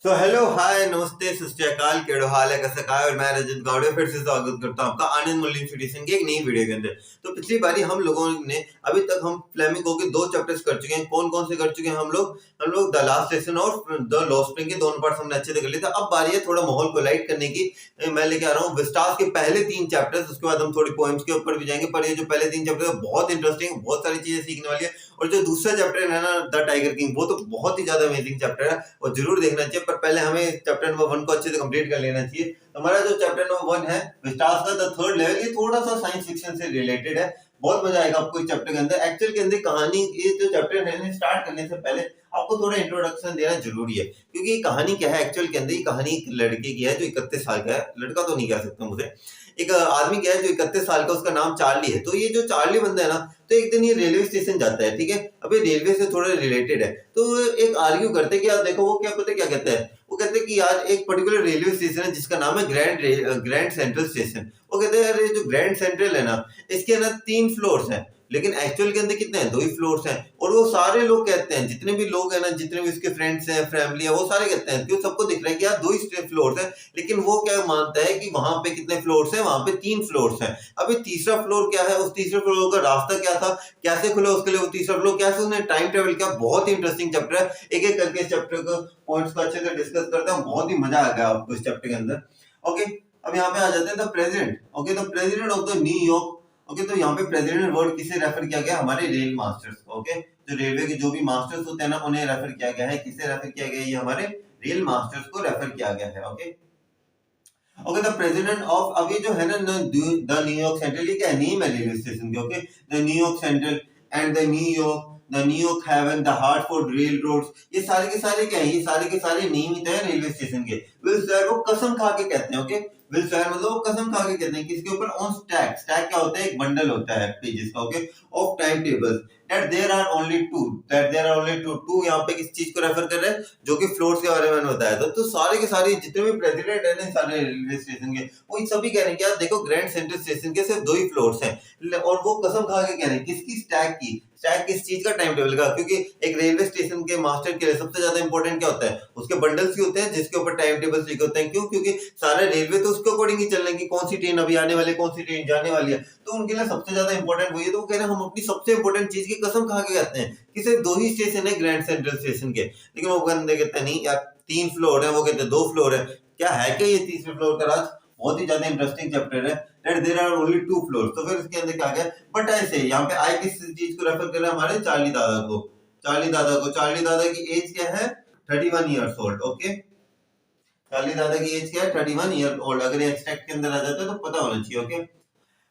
तो hello hi नमस्ते सत श्री अकाल केड़ो हाल है कैसा काय और मैं रजत गावड़े फिर से स्वागत करता हूं आपका आनंद मल्लिन एडिशन के एक नई वीडियो के अंदर। तो पिछली बारी हम लोगों ने अभी तक हम फ्लेमिंगो के 2 चैप्टर्स कर चुके हैं। कौन कौन से कर चुके हैं हम लोग द लास्ट सेशन और द लॉस्ट स्प्रिंग के दोनों पार्ट्स हमने अच्छे से कर लिए थे। अब बारी है थोड़ा माहौल को लाइट करने की। मैं लेके आ रहा हूँ विस्टास के पहले 3 चैप्टर्स, उसके बाद हम थोड़ी पोएम्स के ऊपर भी जाएंगे। पर ये जो पहले 3 चैप्टर बहुत इंटरेस्टिंग, बहुत सारी चीजें सीखने वाली है। और जो दूसरा चैप्टर है ना द टाइगर किंग, वो तो बहुत ही ज्यादा अमेजिंग चैप्टर है और जरूर देखना चाहिए। पर पहले हमें चैप्टर नंबर 1 को अच्छे से कंप्लीट कर लेना चाहिए। तो हमारा जो चैप्टर नंबर 1 है विस्टास का द थर्ड लेवल, ये थोड़ा सा साइंस फिक्शन से रिलेटेड है। बहुत मजा आएगा आपको इस चैप्टर के अंदर। एक्चुअल के अंदर कहानी, ये जो चैप्टर है स्टार्ट करने से पहले आपको थोड़ा इंट्रोडक्शन देना जरूरी है, क्योंकि ये कहानी क्या है। एक्चुअल के अंदर ये कहानी एक लड़के की है जो 31 साल का है। लड़का तो नहीं कह सकता मुझे, एक आदमी क्या है जो 31 साल का, उसका नाम चार्ली है। तो ये जो चार्ली बंदा है ना, तो एक दिन ये रेलवे स्टेशन जाता है, ठीक है। अब ये रेलवे से थोड़ा रिलेटेड है। तो एक आर्ग्यू करते हैं कि यार देखो, वो क्या पता क्या कहते हैं, वो कहते हैं कि यार एक पर्टिकुलर रेलवे स्टेशन है जिसका नाम है ग्रैंड सेंट्रल स्टेशन। वो कहते हैं यार ये जो ग्रैंड सेंट्रल है ना, इसके ना 3 फ्लोर्स हैं, लेकिन एक्चुअल के अंदर कितने हैं, 2 ही फ्लोर्स हैं। और वो सारे लोग कहते हैं, जितने भी लोग हैं ना, जितने भी उसके फ्रेंड्स हैं, फैमिली है, वो सारे कहते हैं, क्यों सबको दिख रहा है कि यार 2 ही फ्लोर्स हैं। लेकिन वो क्या मानता है कि वहां पे कितने फ्लोर्स हैं, वहां पे 3 फ्लोर्स हैं। अभी तीसरा फ्लोर क्या है, उस तीसरे फ्लोर का रास्ता क्या था, कैसे खुला उसके लिए वो तीसरा फ्लोर, कैसे उसने टाइम ट्रेवल किया। बहुत ही इंटरेस्टिंग चैप्टर है। एक एक करके इस चैप्टर को पॉइंट्स को अच्छे से डिस्कस करते हैं। बहुत ही मजा आ गया आपको इस चैप्टर के अंदर। ओके, अब यहाँ पे आ जाते हैं the president. Okay, the president of the New York. Okay, तो यहाँ पे प्रेसिडेंट वर्ड किसे रेफर किया गया, हमारे रेल मास्टर्स। ओके, जो रेलवे के जो भी मास्टर्स होते हैं ना, उन्हें रेफर किया गया है। किसे रेफर किया गया है, ये हमारे रेल मास्टर्स को रेफर किया गया है। Okay, okay, the president of, अभी जो है ना द न्यूयॉर्क सेंट्रल, ये क्या है, नेम है रेलवे स्टेशन के। Okay, the New York Central and the New York Haven, the Hartford rail roads, ये सारे के सारे क्या है, ये सारे के सारे नियमित है रेलवे स्टेशन के। विल स्वेयर, वो कसम खा के कहते हैं। ओके, विल स्वेयर मतलब वो कसम खा के कहते हैं किसके ऊपर, ऑन स्टैक। स्टैक क्या होता है, एक बंडल होता है पेजेस का। Okay, of time tables that there are only two, यहाँ पे किस चीज को रेफर कर रहे हैं, जो कि फ्लोर्स के बारे में मैंने बताया था। तो सारे के सारे जितने भी प्रेसिडेंट है ना सारे रेलवे स्टेशन के, वो सभी कह रहे हैं कि यार देखो, ग्रैंड सेंट्रल स्टेशन के सिर्फ 2 ही फ्लोर्स हैं। और वो कसम खा के कह रहे हैं किसकी, स्टैक की। स्टैक किस चीज का, टाइम टेबल का। क्योंकि एक रेलवे स्टेशन के मास्टर के लिए सबसे ज्यादा इंपॉर्टेंट क्या होता है, उसके बंडल्स ही होते हैं जिसके ऊपर टाइम टेबल्स लिखे होते हैं। क्यों, क्योंकि सारे रेलवे तो उसके अकॉर्डिंग ही चल रहे हैं कि कौन सी ट्रेन अभी आने वाली है, कौन सी ट्रेन जाने वाली है। तो उनके लिए सबसे ज्यादा इंपॉर्टेंट वही है। तो वो कह रहे हैं हम अपनी सबसे इंपॉर्टेंट चीज की कसम खा के कहते हैं कि सिर्फ 2 ही स्टेशन है ग्रैंड सेंट्रल स्टेशन के। लेकिन वो बंदे कहते हैं नहीं यार 3 फ्लोर है, वो कहते हैं 2 फ्लोर है। क्या है क्या ये तीसरे फ्लोर का राज। बहुत ही ज्यादा इंटरेस्टिंग चैप्टर है। That there are only 2 floors. तो फिर इसके अंदर क्या गया, बट ऐसे यहाँ पे आई किस चीज को रेफर कर रहा है, हमारे चार्ली दादा को। चार्ली दादा की एज क्या है, 31 इयर्स ओल्ड। ओके, चार्ली दादा की एज क्या है, 31 ईयर ओल्ड। अगर ये एक्सट्रैक्ट के अंदर आ जाता है तो पता होना चाहिए। ओके,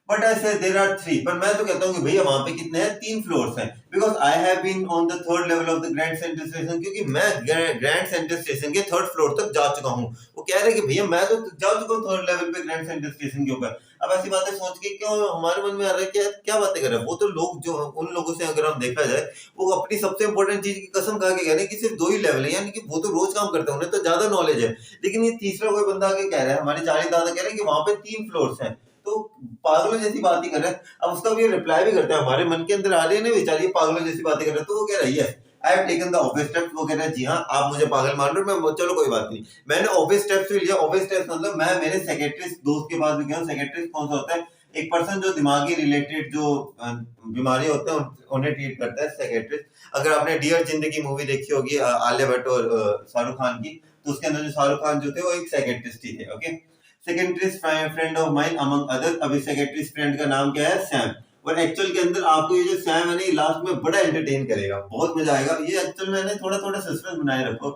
बट आई से देयर आर 3, पर मैं तो कहता हूँ कि भैया वहां पे कितने हैं, 3 फ्लोर्स हैं। Because I have been on the third level of the Grand Central station, क्योंकि मैं ग्रैंड सेंट्रल स्टेशन के 3rd फ्लोर तक जा चुका हूँ। वो कह रहे हैं कि भैया मैं तो जा चुका हूँ 3rd लेवल पे ग्रैंड सेंट्रल स्टेशन के ऊपर। अब ऐसी बातें सोच के क्यों हमारे मन में आ रहा है कि क्या बातें कर रहे हैं। वो तो लोग जो उन लोगों से अगर हम देखा जाए, वो अपनी सबसे इंपॉर्टेंट चीज की कसम खा के कह रहे हैं कि सिर्फ 2 ही लेवल है, यानी कि वो तो रोज काम करते हैं, उन्हें तो ज्यादा नॉलेज है। लेकिन ये तीसरा कोई बंदा आके कह रहा है, हमारे चार्ली दादा कह रहे हैं कि वहां पे 3 फ्लोर्स हैं। तो पागलों जैसी बात ही कर रहे हैं। अब उसका भी रिप्लाई भी करता है, हमारे मन के अंदर आ रही है ना बेचारी, पागलों जैसी बातें कर रहे हैं। तो वो कह रही है I have taken the obvious steps. वो कह रहा है जी हाँ, आप मुझे पागल मान रहे हो, मैं चलो कोई बात नहीं, मैंने ऑब्वियस स्टेप्स भी लिया। ऑब्वियस स्टेप्स मतलब मैं मेरे साइकियाट्रिस्ट दोस्त के पास भी गया हूं। साइकियाट्रिस्ट कौन सा होता है, एक पर्सन जो दिमागी रिलेटेड जो बीमारी होते हैं उन्हें ट्रीट करता है, साइकियाट्रिस्ट। अगर आपने डियर जिंदगी मूवी देखी होगी आलिया भट्ट और शाहरुख खान की, तो उसके अंदर जो शाहरुख खान जो थे वो एक साइकियाट्रिस्ट ही थे। Okay, secondary friend of mine among other. अभी सेकेंडरी फ्रेंड का नाम क्या है, सैम। और एक्चुअल के अंदर आपको ये जो सैम है ना, ये लास्ट में बड़ा एंटरटेन करेगा, बहुत मजा आएगा। ये एक्चुअल में ना थोड़ा थोड़ा सस्पेंस बनाए रखो।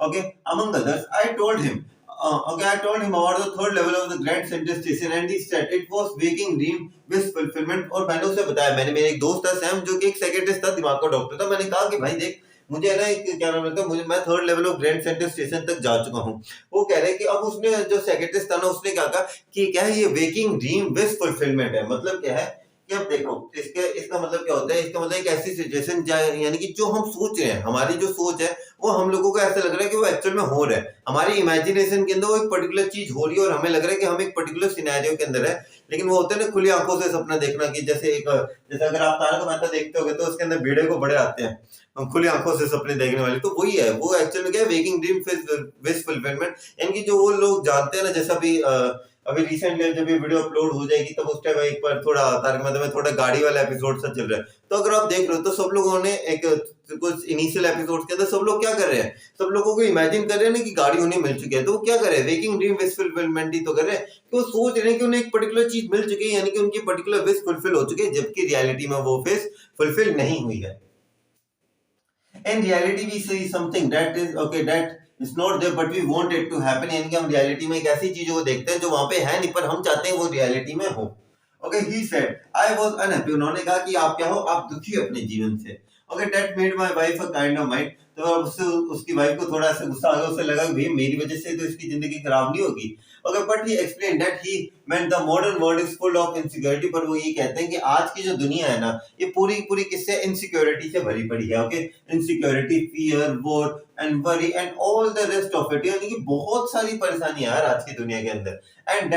Okay, among others I told him about the 3rd level of the Grand Central Station and he said it was waking dream with fulfillment। और मैंने उसे बताया, मैंने मेरे एक दोस्त था सैम, जो कि एक साइकियाट्रिस्ट था, दिमाग का डॉक्टर था। मैंने कहा कि भाई देख, मुझे है ना एक क्या नाम है, मुझे मैं 3rd level of grand Central station तक जा चुका हूँ। वो कह रहे हैं कि अब उसने जो साइकियाट्रिस्ट था ना, उसने क्या कहा कि क्या है ये वेकिंग ड्रीम विद फुलफिलमेंट है। मतलब क्या है कि अब देखो इसका मतलब क्या होता है, इसका मतलब एक ऐसी सिचुएशन यानी कि जो हम सोच रहे हैं, हमारी जो सोच है वो हम लोगों को ऐसा लग रहा है कि वो एक्चुअल में हो रहा है। हमारी इमेजिनेशन के अंदर वो एक पर्टिकुलर चीज हो रही है और हमें लग रहा है कि हम एक पर्टिकुलर सिनेरियो के अंदर है। लेकिन वो होते हैं ना खुली आंखों से सपना देखना, कि जैसे अगर आप तारक मेहता देखते होगे तो उसके अंदर भेड़े को बड़े आते हैं, हम खुली आंखों से सपने देखने वाले, तो वही है वो एक्चुअली क्या है, वेकिंग ड्रीम विश फुलफिलमेंट। इनकी जो वो लोग जानते हैं ना, जैसा अभी रिसेंटली जब ये वीडियो अपलोड हो जाएगी तब उस टाइम एक बार थोड़ा तारक मेहता में थोड़ा गाड़ी वाला एपिसोड सा चल रहा है, तो अगर आप देख रहे हो तो सब लोगों ने एक कुछ इनिशियल एपिसोड के अंदर सब लोग क्या कर रहे हैं, सब लोगों को इमेजिन कर रहे हैं ना कि गाड़ी उन्हें मिल चुकी है, तो वो क्या कर रहे हैं, वेकिंग ड्रीम विश फुलफिलमेंट ही तो कर रहे हैं, कि वो सोच रहे हैं कि उन्हें एक पर्टिकुलर चीज मिल चुकी है, यानी कि उनकी पर्टिकुलर विश फुलफिल हो चुकी है, जबकि रियलिटी में वो विश फुलफिल नहीं हुई है। In reality we see something that is okay, that is not there but we want it to happen, यानी कि हम रियलिटी में एक ऐसी चीजों को देखते हैं जो वहां पे है नहीं, पर हम चाहते हैं वो रियलिटी में हो। Okay, he said I was unhappy, उन्होंने कहा कि आप क्या हो, आप दुखी हो अपने जीवन से। Okay, that made my wife a kind of mind, तो अब उससे उसकी वाइफ को थोड़ा सा गुस्सा आ गया, उसे लगा कि भाई मेरी वजह से तो इसकी जिंदगी खराब नहीं होगी। Okay, but he explain that he meant the modern world is full of insecurity, पर वो ये कहते हैं कि आज की जो दुनिया है ना, ये पूरी पूरी किससे, इनसिक्योरिटी से भरी पड़ी है। Okay, insecurity, fear, war and worry and all the rest of it, यानी कि बहुत सारी परेशानियां यार आज की दुनिया के अंदर। And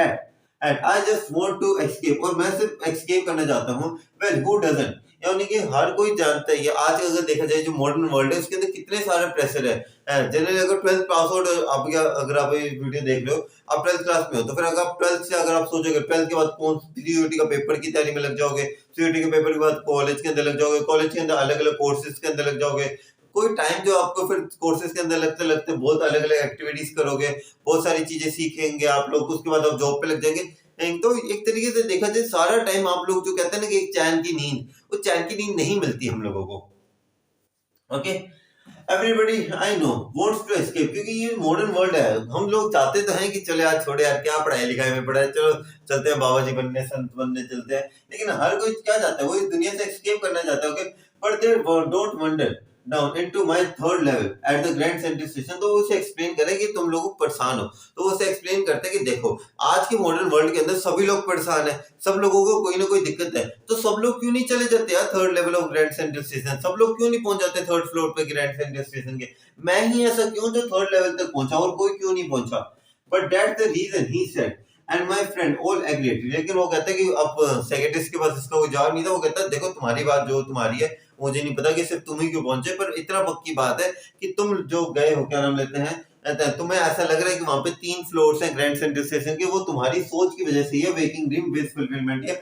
I just want to escape, और मैं सिर्फ एस्केप करना चाहता हूँ। वेल हु डजंट, यानी कि हर कोई जानता है, ये आज अगर देखा जाए जो मॉडर्न वर्ल्ड है उसके अंदर कितने सारे प्रेशर है। जनरली अगर 12th पास आउट आप, या अगर आप ये वीडियो देख रहे हो आप 12th क्लास में हो, तो फिर अगर आप 12th से अगर आप सोचोगे 12th के बाद कौन सीयूईटी का पेपर की तैयारी में लग जाओगे, सीयूईटी के पेपर के बाद कॉलेज के अंदर लग जाओगे, कॉलेज के अंदर अलग अलग कोर्सेज के अंदर लग जाओगे, कोई टाइम जो आपको फिर कोर्सेज के अंदर लगते लगते बहुत अलग अलग एक्टिविटीज करोगे, बहुत सारी चीजें सीखेंगे आप लोग, उसके बाद आप जॉब पे लग जाएंगे। तो एक तरीके से देखा जाए सारा टाइम आप लोग जो कहते हैं ना कि एक चैन की नींद, वो चैन की नींद नहीं मिलती हम लोगों को। Okay, everybody I know wants to escape, क्योंकि ये मॉडर्न वर्ल्ड है, हम लोग चाहते तो हैं कि चले यार छोड़े यार, क्या पढ़ाई लिखाई में पढ़ा है, चलो चलते हैं बाबा जी बनने, संत बनने चलते हैं, लेकिन हर कोई क्या चाहता है, वो इस दुनिया से एस्केप करना चाहता है। Okay, but they don't wonder down into my third level at the Grand Central station, तो वो उसे एक्सप्लेन करे कि तुम लोग परेशान हो, तो वो उसे एक्सप्लेन करते हैं कि देखो आज के मॉडर्न वर्ल्ड के अंदर सभी लोग परेशान है, सब लोगों को कोई ना कोई दिक्कत है, तो सब लोग क्यों नहीं चले जाते यार third level of grand Central station, सब लोग क्यों नहीं पहुंच जाते थर्ड फ्लोर पे ग्रैंड सेंट्रल स्टेशन के, मैं ही ऐसा क्यों जो थर्ड लेवल तक पहुंचा और कोई क्यों नहीं पहुंचा। But that's the reason he said and my friend all agreed, लेकिन वो कहता है कि अब सेक्रेटरी के पास इसका कोई जवाब नहीं था, वो कहता है देखो तुम्हारी बात जो तुम्हारी है, मुझे नहीं पता कि सिर्फ तुम ही क्यों पहुंचे, पर इतना पक्की बात है कि तुम जो गए हो, क्या नाम लेते हैं, तुम्हें ऐसा लग रहा है कि वहां पे 3 फ्लोर्स हैं ग्रैंड सेंट्रल स्टेशन के, वो तुम्हारी सोच की वजह से ही है, वेकिंग ड्रीम विश फुलफिलमेंट है,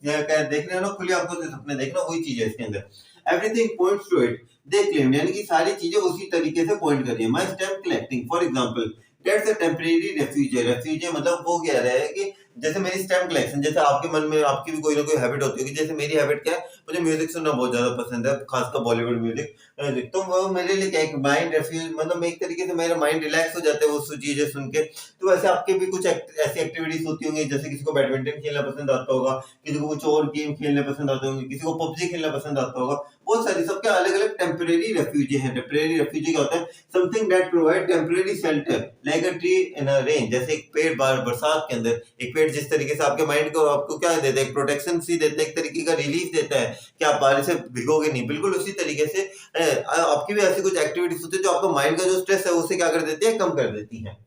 देख रहे हो ना, खुली आंखों से सपने देखना, वही चीज है इसके अंदर। Everything points to it, they claim, यानी कि सारी चीजें उसी तरीके से पॉइंट कर रही है। My stamp collecting for example that's a temporary refugee, refugee मतलब वो कह रहा है कि जैसे मेरी स्टैम्प कलेक्शन, जैसे आपके मन में आपकी भी कोई ना कोई हैबिट होती होगी, जैसे मेरी हैबिट क्या है, मुझे म्यूजिक सुनना बहुत ज्यादा पसंद है, खासकर बॉलीवुड म्यूजिक, तो वो मेरे लिए क्या एक माइंड रेफ्यूज, मतलब एक तरीके से मेरा माइंड रिलैक्स हो जाता है वो चीजें सुन के। तो वैसे आपके भी कुछ ऐसी एक्टिविटीज होती होंगी, जैसे किसी को बैडमिंटन खेलना पसंद आता होगा, किसी को कुछ और गेम खेलने पसंद आते होंगे, किसी को पबजी खेलना पसंद आता होगा, बहुत सारी, सबके अलग अलग टेम्परेरी रेफ्यूजी हैं। टेम्परेरी रेफ्यूजी क्या होता है, something that provide temporary shelter like a tree in a rain, जैसे एक पेड़ बरसात के अंदर, एक पेड़ जिस तरीके से आपके माइंड को आपको क्या देता है, एक प्रोटेक्शन सी देता है, एक तरीके का रिलीफ देता है कि आप बारिश से भिगोगे नहीं, बिल्कुल उसी तरीके से आपकी भी ऐसी कुछ एक्टिविटीज होती है जो आपका माइंड का जो स्ट्रेस है उसे क्या कर देती है, कम कर देती है।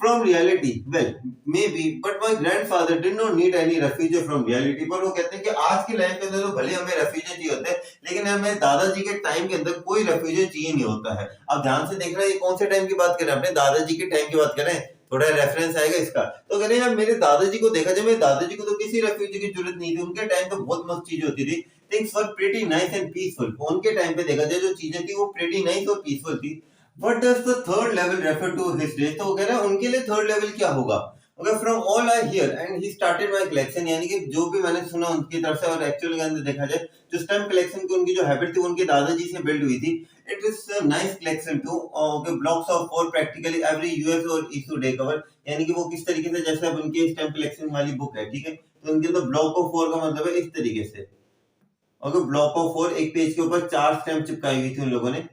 From reality, well, maybe, but my grandfather did not need any refugee from reality, पर वो कहते हैं कि आज की लाइफ के अंदर तो भले हमें रेफ्यूजी चाहिए होते हैं, लेकिन हमें दादाजी के टाइम के अंदर कोई रेफ्यूजी चाहिए नहीं होता है। आप ध्यान से देख रहे हैं, ये कौन से टाइम की बात कर रहे हैं, अपने दादाजी के टाइम की बात कर रहे हैं, थोड़ा रेफरेंस आएगा इसका, तो कह रहे हैं यार मेरे दादाजी को देखा जाए, मेरे दादाजी को तो किसी रेफ्यूजी की जरूरत नहीं थी, उनके टाइम तो बहुत मस्त चीजें होती थी, things were pretty nice and peaceful, उनके टाइम पे देखा जाए जो चीजें थी वो प्रीटी नाइस और पीसफुल थी। What does the third level refer to his days, तो वो कह रहा है उनके लिए थर्ड लेवल क्या होगा। Okay, from all I hear and he started my collection, यानी कि जो भी मैंने सुना उनकी तरफ से, और एक्चुअली के अंदर देखा जाए जो स्टैम्प कलेक्शन की उनकी जो हैबिट थी उनके दादाजी से बिल्ड हुई थी। It is a nice collection too, okay, blocks of 4 practically every US और इशू डे कवर, यानी कि वो किस तरीके से, जैसे अब उनकी स्टैम्प कलेक्शन वाली बुक है, ठीक है, तो उनके अंदर ब्लॉक ऑफ 4 का मतलब है इस तरीके से, ओके, ब्लॉक ऑफ 4 एक पेज के ऊपर 4 स्टैम्प चिपकाई हुई थी उन लोगों ने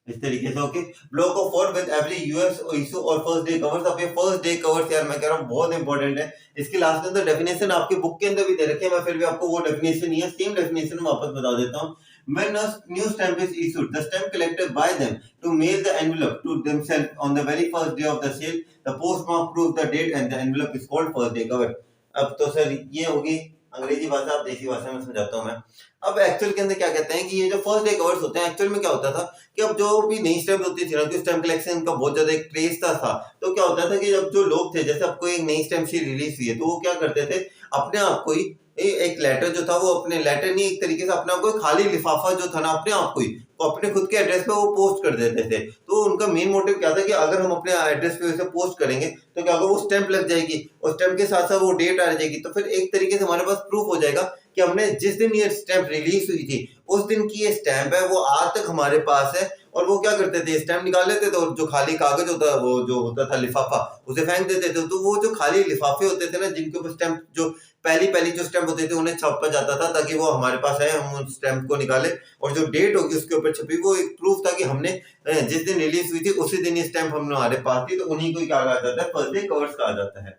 इस तरीके से। Okay, block of 4 with every US issue और फर्स्ट डे कवर्स। अब ये फर्स्ट डे कवर्स यार मैं कह रहा हूँ बहुत इंपॉर्टेंट है, इसके लास्ट के अंदर डेफिनेशन आपके बुक के अंदर भी दे रखे हैं, मैं फिर भी आपको वो डेफिनेशन नहीं है, सेम डेफिनेशन वापस बता देता हूँ। When a new stamp is issued, the stamp collected by them to mail the envelope to themselves on the very first day of the sale. The postmark proves the date and the envelope is called first day cover. अब तो sir ये होगी अंग्रेजी भाषा, अब देसी भाषा में समझाता हूँ मैं। अब एक्चुअल के अंदर क्या कहते हैं कि ये जो फर्स्ट डे कवर्स होते हैं, एक्चुअल में क्या होता था कि अब जो भी नई स्टैम्प होती थी ना, तो स्टैम्प कलेक्शन का बहुत ज्यादा एक क्रेज था। तो क्या होता था कि जब जो लोग थे, जैसे अब कोई एक नई स्टैम्प सी रिलीज हुई है, तो वो क्या करते थे, अपने आप को ही एक लेटर जो था, वो अपने लेटर नहीं, एक तरीके से अपने आप को खाली लिफाफा जो था ना, अपने आप को ही वो अपने खुद के एड्रेस पे वो पोस्ट कर देते थे। तो उनका मेन मोटिव क्या था कि अगर हम अपने एड्रेस पे वैसे पोस्ट करेंगे तो क्या होगा, वो स्टैंप लग जाएगी और स्टैंप के साथ साथ वो डेट आ जाएगी, तो फिर एक तरीके से हमारे पास प्रूफ हो जाएगा कि हमने जिस दिन ये स्टैंप रिलीज हुई थी उस दिन की ये स्टैंप है, वो आज तक हमारे पास है। और वो क्या करते थे, स्टैंप निकाल लेते थे और जो खाली कागज होता, वो जो होता था लिफाफा, उसे फेंक देते थे। तो वो जो खाली लिफाफे होते थे ना, जिनके ऊपर स्टैंप जो पहली पहली जो स्टैंप होते थे उन्हें छापा जाता था ताकि वो हमारे पास आए, हम उस स्टैंप को निकाले और जो डेट होगी उसके ऊपर छपी, वो एक प्रूफ था कि हमने जिस दिन रिलीज हुई थी उसी दिन ये स्टैंप हमारे पास थी। तो उन्हीं को क्या कहा जाता है, फर्स्ट डे कवर्स कहा जाता है।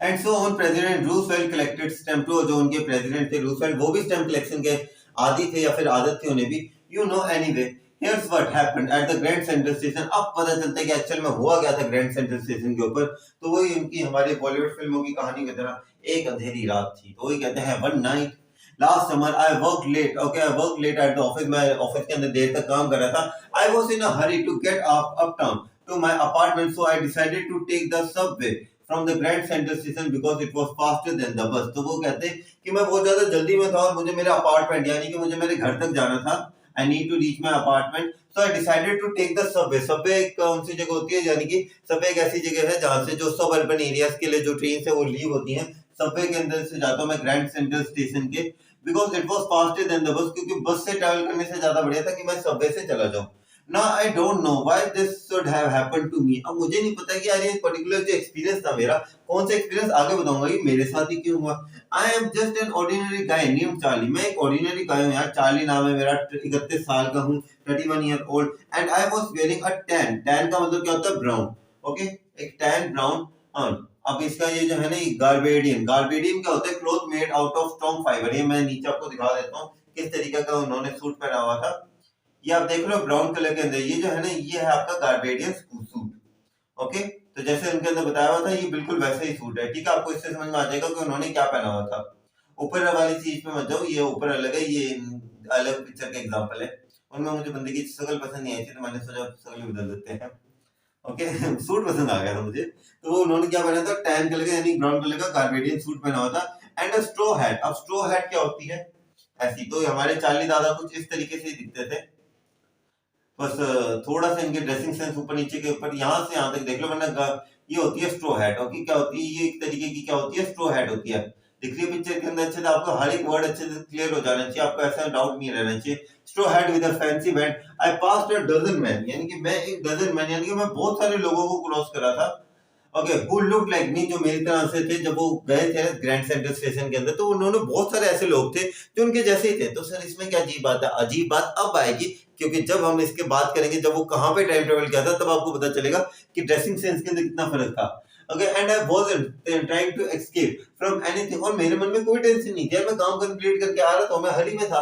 And so on president Roosevelt collected stamp, जो उनके प्रेसिडेंट थे रूजवेल्ट, वो भी स्टैम्प कलेक्शन के आदी थे या फिर आदत थी उन्हें भी। You know anyway here's what happened at the Grand Central station. अब पता चलता है कि एक्चुअल में हुआ क्या था ग्रैंड सेंट्रल स्टेशन के ऊपर। तो वही उनकी हमारी बॉलीवुड फिल्मों की कहानी की तरह एक अंधेरी रात थी। तो वही कहते हैं, one night last summer I work late, okay I work late at the office, मैं ऑफिस के अंदर देर तक काम कर रहा था। I was in a hurry to get uptown to my apartment, so I decided to take the subway from the Grand Central station because it was faster than the bus. तो वो कहते हैं कि मैं बहुत ज्यादा जल्दी में था और मुझे मेरे अपार्टमेंट, यानी कि मुझे मेरे घर तक जाना था। I need to reach my apartment, so I decided to take the subway. Subway एक कौन सी जगह होती है, यानी कि सबवे एक ऐसी जगह है जहां से जो सब अर्बन एरियाज के लिए जो ट्रेन है वो लीव होती है। सबवे के अंदर से जाता हूं मैं ग्रैंड सेंट्रल स्टेशन के, because it was faster than the बस, क्योंकि बस से ट्रैवल करने से ज्यादा बढ़िया था कि मैं सबवे से चला जाऊं। ना I don't know why this should have happened to me. अब मुझे नहीं पता कि यार ये पर्टिकुलर जो एक्सपीरियंस था मेरा, कौन सा एक्सपीरियंस आगे बताऊंगा, ये मेरे साथ ही क्यों हुआ। I am just an ordinary guy named Charlie. मैं एक ऑर्डिनरी गाय हूं यार, चार्ली नाम है मेरा, 31 साल का हूं, 31 year old, and I was wearing a tan. Tan का मतलब क्या होता है, ब्राउन। ओके, एक टैन ब्राउन। अब इसका ये जो है ना, ये गार्बेडियन, गार्बेडियन क्या होता है, cloth made out of strong fibre. ये मैं नीचे आपको दिखा देता हूँ किस तरीके का उन्होंने सूट पहना हुआ था। ये आप देख लो ब्राउन कलर के अंदर, ये जो है ना, ये है आपका गार्बेडियन सूट। ओके, तो जैसे उनके अंदर बताया हुआ था, ये बिल्कुल वैसे ही सूट है। ठीक है, आपको इससे समझ में आ जाएगा कि उन्होंने क्या पहना हुआ था। ऊपर वाली चीज पे मत जाओ, ये ऊपर अलग है, ये अलग पिक्चर का एग्जांपल है। उनमें मुझे बंदे की शक्ल पसंद नहीं आई थी, तो मैंने सोचा शक्ल बदल देते हैं। ओके सूट पसंद आ गया था मुझे। तो वो उन्होंने क्या पहना था, टैन कलर का यानी ब्राउन कलर का गार्बेडियन सूट पहना हुआ था एंड अ स्ट्रॉ हैट। अब स्ट्रॉ हैट क्या होती है, ऐसी। तो हमारे चार्ली दादा कुछ इस तरीके से दिखते थे, बस थोड़ा सा इनके ड्रेसिंग सेंस ऊपर नीचे के ऊपर यहाँ से यहाँ तक देख लो, वरना ये होती है स्ट्रो हैट। ओके, क्या होती है ये, एक तरीके की क्या होती है, स्ट्रो हैट होती है। दिख रही है पिक्चर के अंदर अच्छे से, आपको हर एक वर्ड अच्छे से क्लियर हो जाना चाहिए, आपको ऐसा डाउट नहीं रहना चाहिए। Straw hat with a fancy band, I passed a dozen man, यानी कि मैं एक डजन मैन, यानी कि मैं बहुत सारे लोगों को क्रॉस करा था। Okay, who looked like me, जो मेरी तरह से थे। जब वो गए थे ग्रैंड सेंट्रल स्टेशन के अंदर, तो उन्होंने बहुत सारे ऐसे लोग थे जो उनके जैसे ही थे। तो सर इसमें क्या अजीब बात है, अजीब बात अब आएगी, क्योंकि जब हम इसके बात करेंगे जब वो कहां पे टाइम ट्रेवल किया था, तब आपको पता चलेगा कि ड्रेसिंग सेंस के अंदर कितना फर्क था। Okay, and I wasn't trying to escape from anything, और मेरे मन में कोई टेंशन नहीं थी, मैं काम कंप्लीट करके आ रहा था, मैं हरी में था।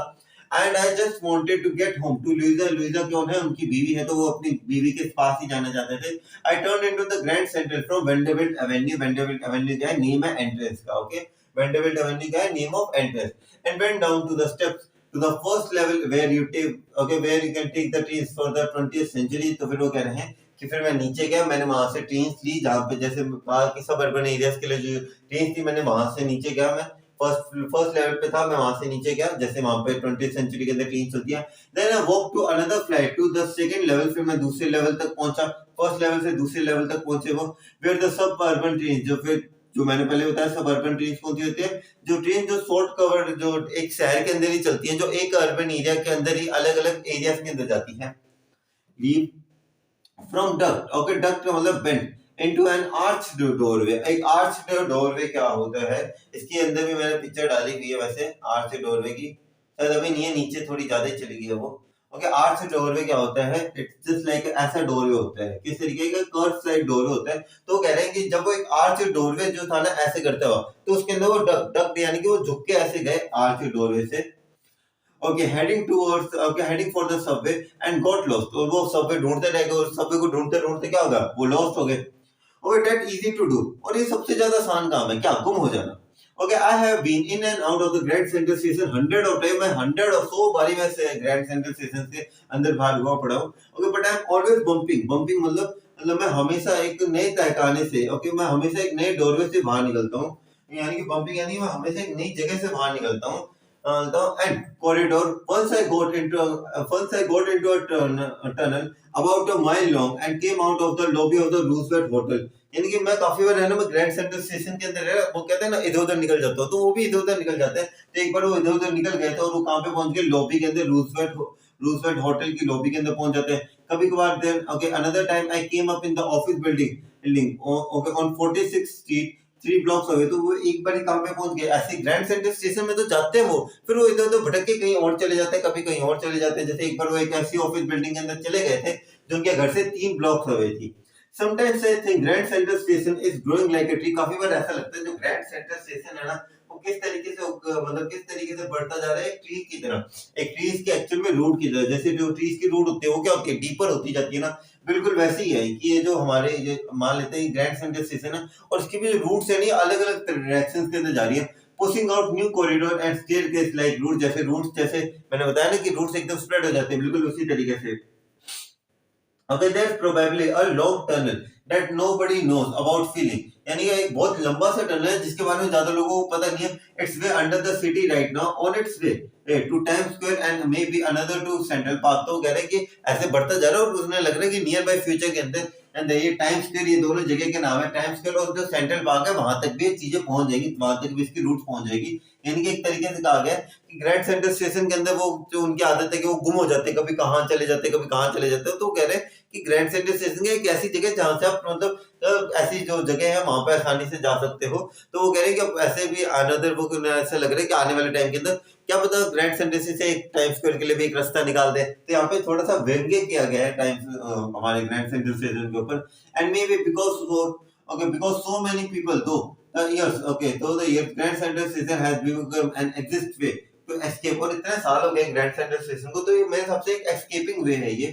And I just wanted to get home to Louisa. Louisa कौन है, उनकी बीवी है, तो वो अपनी बीवी के पास ही जाना चाहते थे। I turned into the Grand Central from Vanderbilt Avenue. Vanderbilt Avenue का नेम है एंट्रेंस का। ओके, Vanderbilt Avenue का name of entrance, and went down to the steps to the first level where you take, okay, where you can take the trains for the 20th century। तो फिर वो कह रहे हैं कि फिर मैं नीचे गया, मैंने वहां से ट्रेन ली, जहाँ पे जैसे वहाँ की सब अर्बन एरियाज के लिए जो ट्रेन थी, मैंने वहां से नीचे गया। मैं फर्स्ट लेवल पे था, मैं वहां से नीचे गया, जैसे वहां पे 20th सेंचुरी के अंदर ट्रेन चलती है। Then I walk to another flight to the second level, फिर मैं दूसरे लेवल तक पहुंचा। फर्स्ट लेवल से दूसरे लेवल तक पहुंचे वो, where the suburban train, जो फिर जो मैंने पहले बताया सब अर्बन ट्रेन कौन सी होती है, जो ट्रेन जो शॉर्ट कवर जो एक शहर के अंदर ही चलती है, जो एक अर्बन एरिया के अंदर ही अलग अलग एरियाज के अंदर जाती है। Leave from duct, okay, duct का मतलब bent, into an arched doorway. एक आर्च्ड डोरवे क्या होता है, इसके अंदर भी मैंने पिक्चर डाली हुई है वैसे आर्च्ड डोरवे की, शायद अभी नहीं है, नीचे थोड़ी ज्यादा ही चली गई है वो। ओके, आर्च्ड डोरवे क्या होता है, इट्स जस्ट लाइक ऐसा डोरवे होता है, किस तरीके का, कर्व साइड डोरवे होता है। तो कह रहे हैं कि जब वो एक आर्च्ड डोरवे जो था ना ऐसे करता हुआ, तो उसके अंदर वो डक यानी कि वो झुक के ऐसे गए आर्च्ड डोरवे से। Okay, heading towards, okay, heading for the Subway and got lost, और वो सबवे ढूंढते रह गए, और सबवे को ढूंढते ढूंढते क्या होगा, वो लॉस्ट हो गए। Okay that easy to do, और ये सबसे ज्यादा आसान काम है, क्या गुम हो जाना। Okay I have been in and out of the Grand Central station 100 of time, मैं 100 और 100 बारी मैं से ग्रैंड सेंट्रल स्टेशन से अंदर बाहर हुआ पड़ा हूँ। Okay but I am always bumping, bumping मतलब मैं हमेशा एक नए तहखाने से, ओके मैं हमेशा एक नए डोरवे से बाहर निकलता हूँ, यानी कि बम्पिंग यानी मैं हमेशा एक नई जगह से बाहर निकलता हूँ। The end corridor. Once I got into a tunnel about a mile long and came out of the lobby of the Roosevelt Hotel. यानी कि मैं काफी बार है ना, मैं ग्रैंड सेंट्रल स्टेशन के अंदर है, वो कहते हैं ना इधर उधर निकल जाता हूँ, तो वो भी इधर उधर निकल जाते हैं। तो एक बार वो इधर उधर निकल गए थे और वो कहाँ पे पहुंच गए, लॉबी के अंदर, रूजवेल्ट होटल की लॉबी के अंदर पहुंच जाते हैं कभी कभार। Then okay another time I came up in the office building okay on 46th street 3 blocks away, तो वो एक बार ही काम पे पहुंच गए। ऐसे ग्रैंड सेंट्रल स्टेशन में तो जाते हैं वो, फिर वो इधर उधर भटक के कहीं और चले जाते हैं, कभी कहीं और चले जाते हैं। जैसे एक बार वो एक ऐसी ऑफिस बिल्डिंग के अंदर चले गए थे जो उनके घर से 3 ब्लॉक्स अवे थी। Sometimes I think Grand Central Station is growing like a tree. काफी बार ऐसा लगता है जो ग्रैंड सेंट्रल स्टेशन है ना, वो किस तरीके से मतलब किस तरीके से बढ़ता जा रहा है, एक ट्री की तरह, एक ट्रीज की एक्चुअल में रूट की तरह। जैसे जो ट्रीज की रूट होती है वो क्या होती है, डीपर होती जाती है ना, बिल्कुल वैसे ही है कि ये जो हमारे ये मान लेते हैं ग्रैंड सेंट्रल स्टेशन है, और इसकी भी रूट्स है नहीं अलग अलग डायरेक्शंस के अंदर जा रही है, pushing out new corridor and staircase like root. जैसे रूट्स, जैसे मैंने बताया ना कि रूट्स एकदम स्प्रेड हो जाते हैं, बिल्कुल उसी तरीके से। Okay, there's probably a long tunnel that nobody knows about feeling. यानी कि एक बहुत लंबा सा टनल है जिसके बारे में ज्यादा लोगों को पता नहीं है। It's way under the city right now, on its way to Times Square and maybe another to Central Park. तो कह रहे हैं कि ऐसे बढ़ता जा रहा है और उसने लग रहा है कि नियर बाय फ्यूचर के अंदर एंड ये टाइम स्क्वायर, ये दोनों जगह के नाम है, टाइम स्क्वायर और जो सेंट्रल पार्क है वहां तक भी चीजें पहुंच जाएगी, वहां तक भी इसकी रूट पहुंच जाएगी। यानी कि एक तरीके से कहा गया कि ग्रैंड सेंट्रल स्टेशन के अंदर वो जो उनकी आदत है कि वो गुम हो जाते हैं, कभी कहाँ चले जाते हैं, कभी कहाँ चले जाते हैं। तो कह रहे हैं कि ग्रैंड सेंट्रल स्टेशन एक ऐसी जगह जहां से आप मतलब ऐसी जो जगह है वहां पे आसानी से जा सकते हो। तो वो कह रहे हैं कि ऐसे भी अनदर वो ऐसा लग रहा है कि आने वाले टाइम के अंदर क्या पता ग्रैंड सेंट्रल से एक टाइम स्क्वायर के लिए भी एक रास्ता निकाल दे। तो यहाँ पे थोड़ा सा व्यंग्य किया गया है टाइम हमारे ग्रैंड सेंट्रल स्टेशन के ऊपर। And may be because so many people दो years, okay, so the year Grand Central Station has become an exist way to escape, और इतने साल हो गए ग्रैंड सेंट्रल स्टेशन को, तो ये मेरे हिसाब से एक एस्केपिंग वे है ये।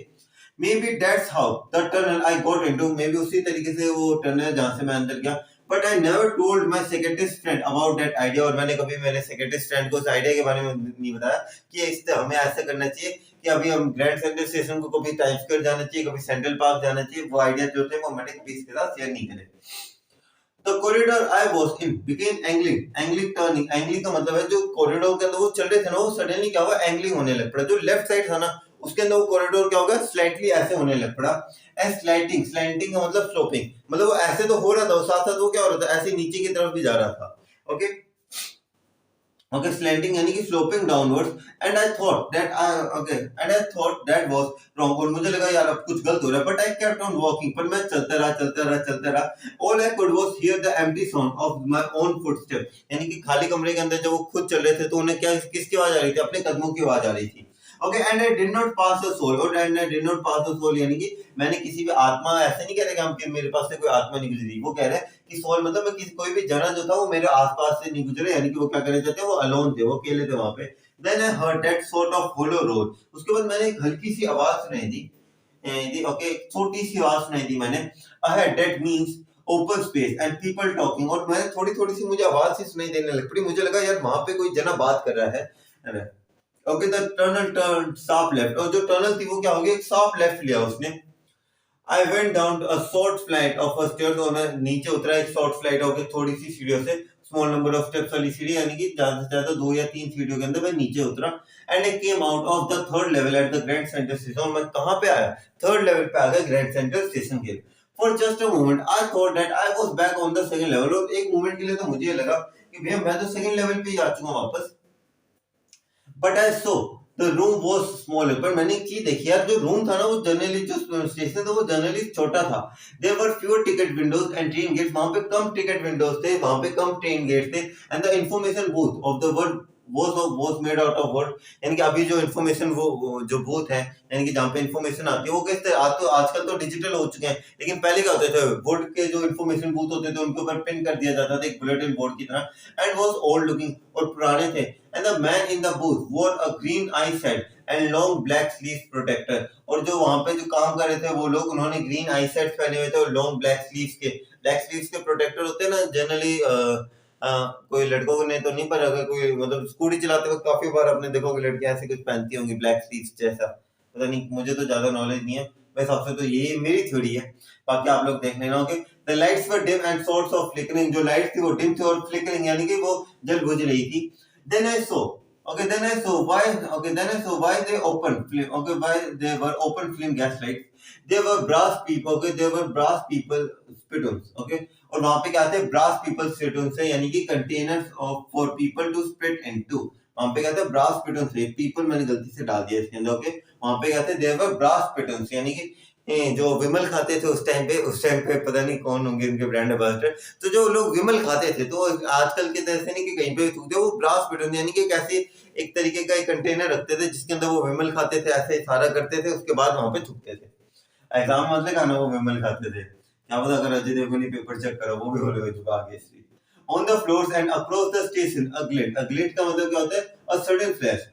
May be that's how the tunnel I got into, may be उसी तरीके से वो टनल जहां से मैं अंदर गया। But I never told my secretaries friend about that idea, और मैंने कभी मेरे सेक्रेटरीज फ्रेंड को उस आइडिया के बारे में नहीं बताया कि इससे हमें ऐसा करना चाहिए कि अभी हम ग्रैंड सेंट्रल स्टेशन को कभी टाइम स्क्वायर जाना चाहिए, कभी सेंट्रल पार्क जाना चाहिए। वो आइडिया जो थे वो मैंने कभी इसके साथ शेयर नहीं करे। The corridor I was in became angling, turning, angling का मतलब है जो कॉरिडोर के अंदर वो चल रहे थे ना, वो सडनली क्या हुआ, एंगलिंग होने लग पड़ा। जो लेफ्ट साइड था ना उसके अंदर वो कॉरिडोर क्या हो गया, स्लाइटली ऐसे होने लग पड़ा। एंड स्लाइटिंग, स्लैंटिंग का मतलब स्लोपिंग, मतलब वो ऐसे तो हो रहा था, साथ साथ वो क्या हो रहा था, ऐसे नीचे की तरफ भी जा रहा था। ओके okay, slanting यानी कि sloping downwards, and I thought that was wrong, और मुझे लगा यार अब कुछ गलत हो रहा है, but I kept on walking, पर मैं चलता रहा। All I could was hear the empty sound of my own footsteps, यानी कि खाली कमरे के अंदर जब वो खुद चल रहे थे तो उन्हें क्या, किसकी आवाज आ रही थी, अपने कदमों की आवाज आ रही थी। Okay and I did not pass a soul, और and I did not pass a soul यानी कि मैंने किसी भी आत्मा, ऐसे नहीं कह रहे कि हम कि मेरे पास से कोई आत्मा नहीं गुजरी, वो कह रहे हैं कि सोल मतलब मैं किसी कोई भी जना जो था वो मेरे आसपास से नहीं गुजरे, यानी कि वो क्या करना चाहते हैं, वो अलोन थे, वो अकेले थे वहां पे। Then I heard that sort of hollow roll, उसके बाद मैंने एक हल्की सी आवाज सुनाई दी, ओके एक छोटी सी आवाज सुनाई दी मैंने, ahead that means open space and people talking, और मैं थोड़ी सी मुझे आवाज सी सुनाई देने लग पड़ी, मुझे लगा यार वहां पे कोई जना बात कर रहा है। Okay the tunnel turn sharp left, और जो टनल थी वो क्या हो गई, एक शार्प लेफ्ट लिया उसने। I went down a short flight of stairs, और मैं नीचे उतरा एक शॉर्ट फ्लाइट होकर थोड़ी सी सीढ़ियों से, स्मॉल नंबर ऑफ स्टेप्स वाली सीढ़ी, यानी कि ज्यादा से ज्यादा 2 या 3 सीढ़ियों के अंदर मैं नीचे उतरा। And I came out of the third level at the Grand Central station, मैं कहां पे आया, थर्ड लेवल पे आ गया ग्रैंड सेंट्रल स्टेशन के। For just a moment I thought that I was back on the second level, और एक moment के लिए तो मुझे लगा कि भैया मैं तो सेकंड लेवल पे ही आ चुका हूं वापस। But I so the room was smaller, पर मैंने एक चीज देखी यार, जो रूम था ना वो जनरली, जो स्टेशन था वो जनरली छोटा था। There were fewer ticket windows and train gates, वहां पे कम टिकट विंडोज थे, वहां पे कम ट्रेन गेट्स थे। And the information booth of the word was made out of wood, यानी कि अभी जो इंफॉर्मेशन वो जो बूथ है, यानी कि जहाँ पे इंफॉर्मेशन आती है वो कैसे, आजकल तो डिजिटल हो चुके हैं, लेकिन पहले क्या होते थे, वुड के जो इंफॉर्मेशन बूथ होते थे उनके ऊपर पिन कर दिया जाता था एक बुलेटिन बोर्ड की तरह। एंड वाज ओल्ड लुकिंग, और पुराने थे। And the man in the booth wore a green eyeshade and long black sleeve protector. और जो वहां पे जो काम कर रहे थे वो लोग, उन्होंने ग्रीन आई सेट्स पहने हुए थे और लॉन्ग ब्लैक स्लीव्स के प्रोटेक्टर होते हैं ना जनरली। कोई लड़कों ने तो नहीं, पर अगर कोई मतलब स्कूटी चलाते वक्त काफी बार आपने देखोगे लड़कियां ऐसे कुछ पहनती होंगी ब्लैक स्लीव्स जैसा, पता नहीं, मुझे तो ज्यादा नॉलेज नहीं है, वैसे आपसे तो ये मेरी थ्योरी है, बाकी आप लोग देख लेना। Okay, the lights were dim and sorts of flickering, जो लाइट थी वो डिम थी और फ्लिकरिंग यानी कि वो जल बुझ रही थी। Then I saw why they opened flame, okay, why they were open flame gas lights, they were brass people, okay, they were brass people spittoons, okay। और वहां पे क्या थे, ब्रास पीपल स्पिटून्स है, यानी कि containers of for people to spit into. वहां पे क्या थे, ब्रास स्पिटून्स है, पीपल मैंने गलती से डाल दिया इसके अंदर, ओके। वहां पे क्या थे, देयर वर ब्रास स्पिटून्स, यानी कि जो विमल खाते थे उस टाइम पे पता नहीं कौन होंगे इनके ब्रांड एम्बेसडर, तो जो लोग विमल खाते थे तो आजकल के तरह से नहीं कि कहीं पे थूकते, वो ब्रास स्पिटून यानी कि कैसे एक तरीके का एक कंटेनर रखते थे जिसके अंदर वो विमल खाते थे, ऐसे इशारा करते थे, उसके बाद वहां पे थूकते थे। एग्जाम मतलब खाना वो विमल खाते थे, क्या पता अगर अजय देवगन ने पेपर चेक करा वो भी बोले हो चुका आगे। On the floors and across the station a glide का मतलब क्या होता है, a sudden flash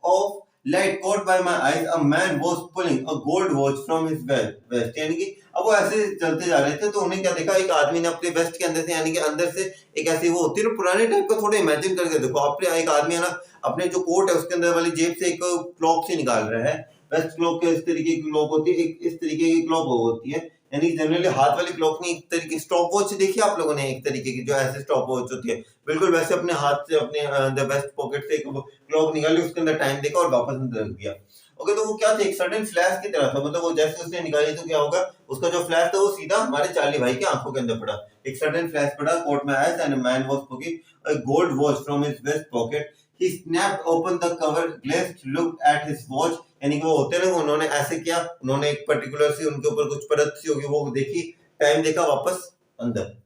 of light caught by my eyes, a man was pulling a gold watch from his vest, यानी कि अब वो ऐसे चलते जा रहे थे तो उन्हें क्या देखा, एक आदमी ने अपने वेस्ट के अंदर से, यानी कि अंदर से एक ऐसी वो होती है ना पुराने टाइप का, थोड़ा इमेजिन करके देखो, आपने एक आदमी है ना अपने जो कोट है उसके अंदर वाली जेब से एक क्लॉक से निकाल रहा है, वेस्ट क्लॉक के इस तरीके की क्लॉक होती है, एक इस तरीके की क्लॉक होती है, यानी जनरली हाथ वाली क्लॉक नहीं, एक तरीके स्टॉप वॉच देखी आप लोगों ने, एक तरीके की जो ऐसे स्टॉप वॉच होती है, बिल्कुल वैसे अपने हाथ से अपने वेस्ट पॉकेट से एक क्लॉक निकाली, उसके अंदर टाइम देखा और वापस अंदर रख दिया। ओके, तो वो क्या था, एक सडन फ्लैश की तरह था, मतलब वो जैसे उसने निकाली तो क्या होगा, उसका जो फ्लैश था वो सीधा हमारे चार्ली भाई की आंखों के अंदर पड़ा, एक सडन फ्लैश पड़ा, कोट में आया and man was pulling a gold watch from his vest pocket, he snapped open the cover, glanced, looked at his watch, यानी कि वो होते हैं ना, उन्होंने ऐसे किया, उन्होंने एक पर्टिकुलर सी उनके ऊपर कुछ परत सी होगी वो देखी, टाइम देखा, वापस अंदर।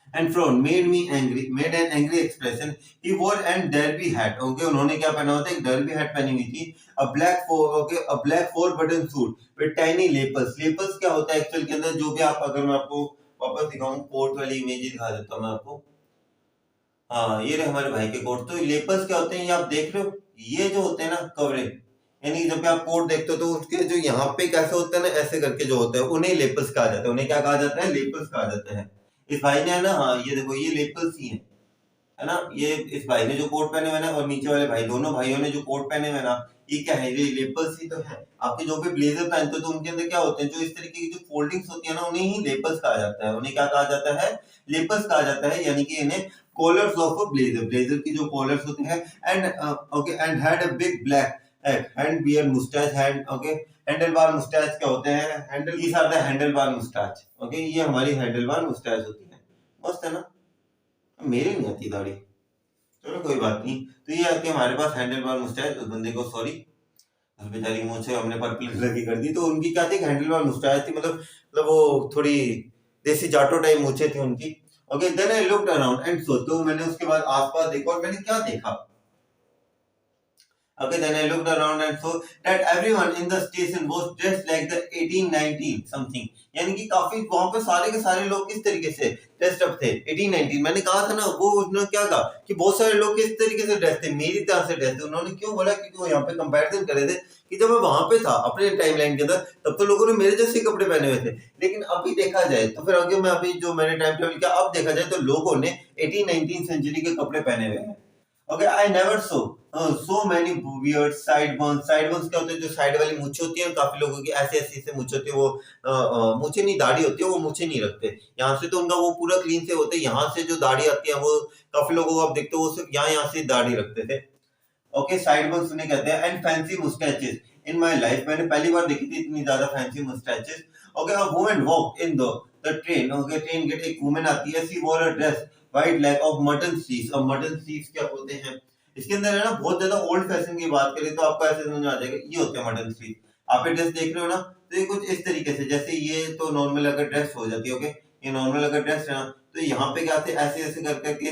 And frown made an angry expression. He wore an derby hat. Okay, उन्होंने क्या पहना हुआ था, एक derby hat पहनी हुई थी, a black four button suit with tiny lapels. Lapels क्या होता है एक्चुअल के अंदर, जो भी आप, अगर मैं आपको वापस दिखाऊं, कोट वाली इमेज दिखा देता हूं मैं आपको। हाँ, ये रहे हमारे भाई के कोट। तो लेपर्स क्या होते हैं, ये आप देख रहे हो, ये जो होते हैं ना कवरेज, यानी जब भी आप कोट देखते हो तो उसके जो यहाँ पे कैसे होता है ना, ऐसे करके जो होता है, उन्हें लेपर्स कहा जाता है, उन्हें क्या कहा जाता है, लेपर्स कहा जाता है। इस भाई ने है ना, हाँ ये देखो, ये लेपर्स ही है ना, ये इस भाई ने जो कोट पहने हुए ना और नीचे वाले भाई, दोनों भाइयों ने जो कोट पहने हुए ना, ये क्या है, ये लेपर्स ही तो है। आपके जो भी ब्लेजर पहनते हो तो उनके अंदर क्या होते हैं, जो इस तरीके की जो फोल्डिंग्स होती है ना, उन्हें ही लेपर्स कहा जाता है, उन्हें क्या कहा जाता है, लेपर्स कहा जाता है, यानी कि इन्हें कॉलर्स ऑफ अ ब्लेजर की जो कॉलर्स होते हैं, and okay, and had a big black hand beer mustache, hand okay, handlebar mustache क्या होते हैं, handle, these are the handlebar mustache, okay, ये हमारी हैंडलबार मुस्टैच होती है, मस्त है ना, मेरे नहीं आती दाढ़ी, चलो कोई बात नहीं। तो ये आती है हमारे पास हैंडलबार मुस्टैच, उस बंदे को सॉरी, उस बेचारी की मूंछें हमने पर्पल कलर की कर दी, तो उनकी क्या थी, हैंडलबार मुस्टैच थी, मतलब वो थोड़ी देसी जाटो टाइप मूंछें थी उनकी। Okay, then I looked around and saw, तो मैंने उसके बाद आसपास देखा और मैंने क्या देखा, okay, then I looked around and saw that everyone in the station was dressed like the 1819 something, यानी कि काफी वहां पे सारे के सारे लोग किस तरीके से ड्रेस्ड अप थे, 1819, मैंने कहा था ना, वो उन्होंने क्या कहा कि बहुत सारे लोग किस तरीके से ड्रेस थे, मेरी तरह से ड्रेस थे। उन्होंने क्यों बोला, क्योंकि वो यहाँ पे कंपैरिजन कर रहे थे कि जब मैं वहां पे था अपने टाइमलाइन के अंदर, तब तो लोगों ने मेरे जैसे कपड़े पहने हुए थे, लेकिन अभी देखा जाए तो फिर आगे मैं अभी जो मैंने टाइम टेबल किया, अब देखा जाए तो लोगों ने 1819 सेंचुरी के कपड़े पहने हुए हैं। Okay, I never saw many beard sideburns, sideburns क्या होते हैं, जो साइड वाली मूछें होती हैं, काफी लोगों की ऐसे ऐसे मूछें होती है, वो मूछें नहीं, दाढ़ी होती है, वो मूछें नहीं रखते, यहाँ से तो उनका वो पूरा क्लीन से होता है, यहाँ से जो दाढ़ी आती है वो काफी लोगों को आप देखते हो वो सिर्फ यहाँ से दाढ़ी रखते थे। ओके, साइडबर्न्स उन्हें कहते हैं, and fancy mustaches in my life, मैंने पहली बार देखी थी इतनी ज्यादा fancy mustaches. Okay, a woman walk in the train, okay, train gate, एक वुमन आती है, she wore a dress white lack of mutton sleeves, और मटन स्लीव्स क्या होते हैं, इसके अंदर है ना बहुत ज्यादा ओल्ड फैशन की बात करें तो आपको ऐसे समझ में आ जाएगा, ये होते हैं मटन स्लीव। आप ये ड्रेस देख रहे हो ना, तो ये कुछ इस तरीके से, जैसे ये तो नॉर्मल अगर ड्रेस हो जाती है, ओके, ये नॉर्मल अगर ड्रेस है ना, तो यहाँ पे क्या थे, ऐसे ऐसे कर करके,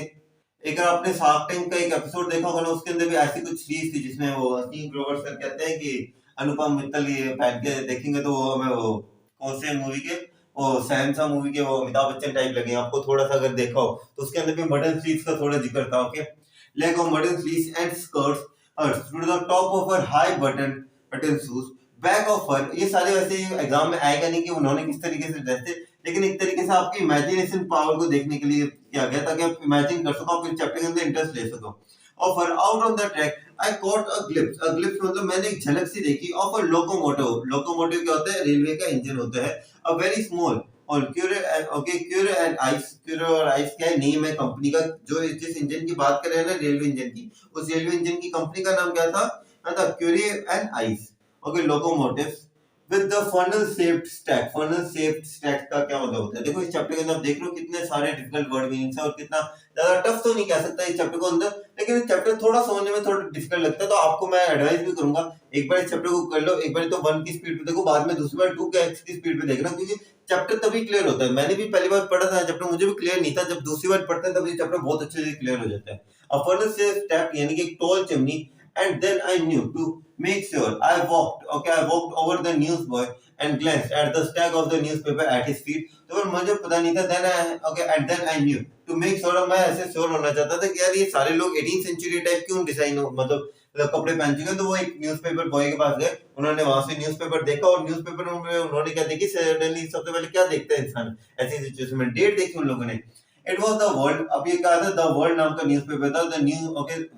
एक आपने शार्क टैंक का एक एपिसोड देखा होगा ना, उसके अंदर भी ऐसी कुछ सीरीज थी जिसमें वो किंग ग्रोवर सर कहते हैं कि अनुपम मित्तल ये पहन के देखेंगे तो वो हमें वो कौन से मूवी के, वो सहनसा मूवी के वो अमिताभ बच्चन टाइप लगे, आपको थोड़ा सा अगर देखा हो तो उसके अंदर भी मटन स्लीव्स का थोड़ा जिक्र था। Okay, leg of mutton fleece and skirts earth to the top of her high button shoes, back of her। ये सारे वैसे एग्जाम में आएगा नहीं कि उन्होंने किस तरीके से ड्रेस थे, लेकिन एक तरीके से आपकी इमेजिनेशन पावर को देखने के लिए किया गया ताकि आप इमेजिन कर सको, आप इस चैप्टर के अंदर इंटरेस्ट ले सको। Of her out on the track, I caught a glimpse। A glimpse मतलब मैंने एक झलक सी देखी of a locomotive। Locomotive क्या होता है? रेलवे का इंजन होता है। A very small और Curie and Ice। Curie और Ice क्या है? नेम है कंपनी का। जो जिस इंजन की बात कर रहे हैं ना, रेलवे इंजन की, उस रेलवे इंजन की कंपनी का नाम क्या था? Curie and Ice। Locomotive with the funnel shaped stack. Funnel shaped stack का क्या मतलब होता है? देखो इस चैप्टर के अंदर आप देख रहे हो कितने सारे डिफिकल्ट वर्ड मीनिंग्स है और कितना ज्यादा टफ तो नहीं कह सकता इस चैप्टर को अंदर, लेकिन इस चैप्टर थोड़ा समझने में थोड़ा डिफिकल्ट लगता है। तो आपको मैं एडवाइस भी करूंगा, एक बार इस चैप्टर को कर लो, एक बार तो 1 की स्पीड पे देखो, बाद में दूसरी बार 2 की स्पीड पे देखना, क्योंकि चैप्टर तभी क्लियर होता है। मैंने भी पहली बार पढ़ा था चैप्टर, मुझे भी क्लियर नहीं था, जब दूसरी बार पढ़ते हैं तब ये चैप्टर बहुत अच्छे से क्लियर हो जाता है। अ फनल शेप्ड स्टैक यानी कि एक tall chimney, and then I knew to make sure I walked over the newsboy and glanced at the stack of the newspaper at his feet। तो मुझे पता नहीं था, and then I knew to make sure, मैं ऐसे sure होना चाहता था कि यार ये सारे लोग 18th सेंचुरी टाइप क्यों डिजाइन मतलब कपड़े पहन चुके हैं। तो वो एक न्यूज़पेपर बॉय के पास गए, उन्होंने वहां से न्यूज़पेपर देखा और न्यूज़पेपर में उन्होंने क्या देखी, सडनली सबसे पहले क्या देखता है इंसान ऐसी सिचुएशन में? डेट देखी उन लोगों ने। It was the world. अब ये कहा था द वर्ल्ड नाम का न्यूज़पेपर था। द न्यू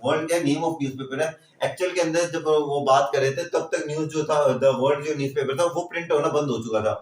वर्ल्ड क्या नेम ऑफ न्यूज़पेपर है। एक्चुअल के अंदर जब वो बात कर रहे थे तब तक न्यूज़ जो था, द वर्ल्ड जो न्यूज़पेपर था वो प्रिंट होना बंद हो चुका था।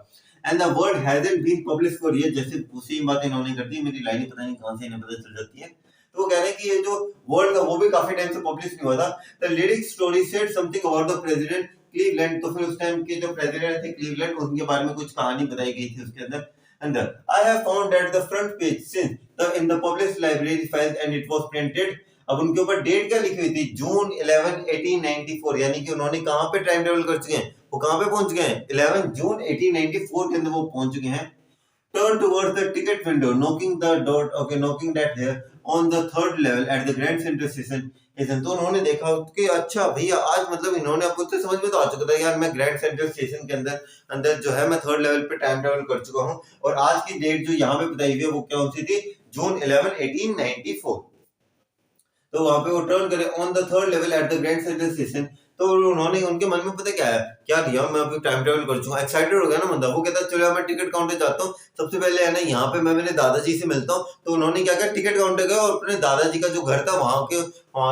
And the world hasn't been publish for year. जैसे उसी बात इन्होंने कर दी, मेरी लाइन पता नहीं कहां से इन्हें पता चल जाती है। तो वो कह रहे हैं कि ये जो वर्ल्ड था वो भी काफी टाइम से पब्लिश नहीं हुआ था। The leading story said something about the president Cleveland. तो फिर उस टाइम के जो प्रेसिडेंट थे क्लीवलैंड, उनके बारे में कुछ कहानी बताई गई थी उसके अंदर। And I have found that the front page since in the published library files and it was printed। अब उनके ऊपर डेट क्या लिखी हुई थी? जून 11 1894। यानी कि उन्होंने कहां पे टाइम ट्रेवल कर चुके हैं? वो कहां पे पहुंच गए हैं? 11 जून 1894 के अंदर वो पहुंच चुके हैं। Turn towards the ticket window, knocking that here on the 3rd level at the Grand Central Station। तो उन्होंने देखा कि अच्छा भैया आज मतलब इन्होंने आपको तो समझ में तो आ चुका था यार, मैं ग्रैंड सेंट्रल स्टेशन के अंदर जो है मैं 3rd लेवल पे टाइम ट्रेवल कर चुका हूँ। और आज की डेट जो यहाँ पे बताई हुई है वो कौन सी थी? जून 11 1894। तो वहां पे वो टर्न करे on the 3rd level at the Grand Central station. तो उन्होंने उनके मन में पता क्या है, क्या दिया, मैं अभी टाइम ट्रेवल कर चुका, एक्साइटेड हो गया ना बंदा। वो कहता है चलो मैं टिकट काउंटर जाता हूँ, सबसे पहले है ना यहाँ पे मैं मेरे दादाजी से मिलता हूँ। तो उन्होंने क्या किया, टिकट काउंटर गए और अपने दादाजी का जो घर था वहां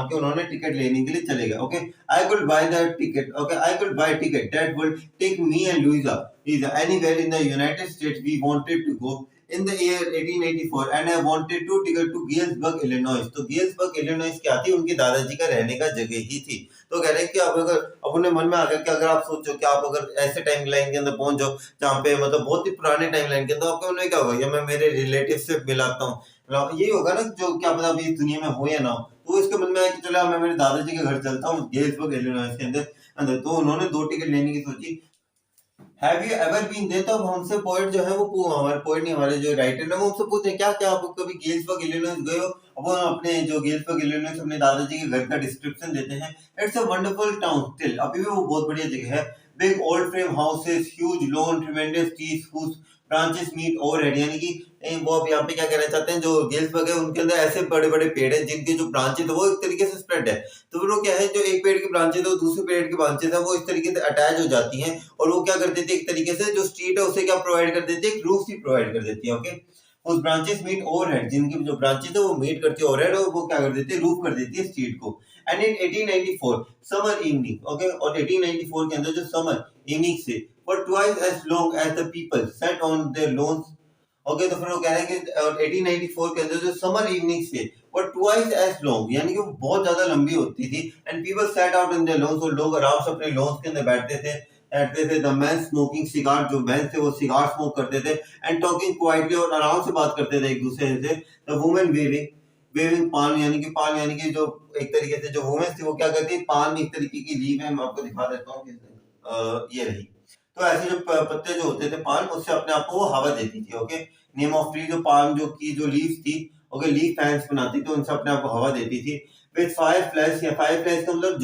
के उन्होंने टिकट लेने के लिए चले गए। Okay, I could buy the ticket. Okay, I could buy ticket that would take me and Louisa anywhere in the United States we wanted to go in the year 1884 and I wanted to ticket to Galesburg, Illinois। तो Galesburg Illinois क्या थी? उनके दादाजी का रहने का जगह ही थी। तो कह रहे हैं कि अब उन्हें मन में आ गया कि अगर आप सोचो कि आप अगर ऐसे टाइम लाइन के अंदर पहुंच जाओ जहाँ पे मतलब बहुत ही पुराने टाइम लाइन के अंदर, आपके मन में क्या होगा, मैं मेरे रिलेटिव से मिलाता हूँ, यही होगा ना, जो क्या पता अभी इस दुनिया में हो या ना हो। तो इसके मन में आया कि चलो मैं मेरे दादाजी के घर चलता हूँ गेल्सबर्ग, इलिनॉइस के अंदर। तो उन्होंने 2 टिकट लेने की सोची। Have you ever been there? तो अब हमसे पोएट जो है वो हमारे पोएट नहीं, हमारे जो राइटर है वो हमसे पूछते हैं क्या आप कभी गेल्सबर्ग इलिनॉइस गए हो? अब वो अपने जो गेल्सबर्ग इलिनॉइस अपने दादाजी के घर का डिस्क्रिप्शन देते हैं। It's a wonderful town still. अभी भी वो बहुत बढ़िया जगह है। Big old frame houses, huge lawn, tremendous trees whose branches meet overhead. यानी कि वो अब यहाँ पे क्या कहना चाहते हैं, जो गेल्सबर्ग है उनके अंदर ऐसे बड़े बड़े पेड़ हैं जिनके जो ब्रांचेस है वो एक तरीके से स्प्रेड है। तो फिर वो क्या है, जो एक पेड़ की ब्रांचेस है वो दूसरे पेड़ की ब्रांचेस है वो इस तरीके से अटैच हो जाती हैं और वो क्या कर देती है, एक तरीके से जो स्ट्रीट है उसे क्या प्रोवाइड कर देती है, एक रूफ सी प्रोवाइड कर देती है। ओके, उस ब्रांचेस मीट ओवरहेड, जिनकी जो ब्रांचेस है वो मीट करती है ओवरहेड और वो क्या कर देती है, रूफ कर देती है स्ट्रीट को। And in 1894 summer evening, okay, और 1894 के अंदर जो समर इवनिंग से for twice as long as the people sat on their lawns। Okay, तो फिर वो कह रहे हैं कि 1894 के अंदर जो समर इवनिंग्स थे वो ट्वाइस एज लॉन्ग, यानी कि वो बहुत ज्यादा लंबी होती थी। And people set out in their lawns, और लोग आराम से अपने लॉन्स के अंदर बैठते थे। द मैन स्मोकिंग सिगार, जो मैन थे वो सिगार स्मोक करते थे। एंड टॉकिंग क्वाइटली, और आराम से बात करते थे एक दूसरे से। द वुमेन वेविंग पान, यानी कि जो एक तरीके से जो वुमेन थी वो क्या करती है, पान एक तरीके की लीव है, मैं आपको दिखा देता हूँ, ये रही। तो ऐसे जो पत्ते जो होते थे पान, उससे अपने आप को वो हवा देती थी। ओके, नेम ऑफ ट्री, जो पान जो की जो लीव्स थी, ओके, लीफ फैंस बनाती थी, उनसे अपने आप को हवा देती थी। विद फायर फ्लैश, या फायर फ्लैश का मतलब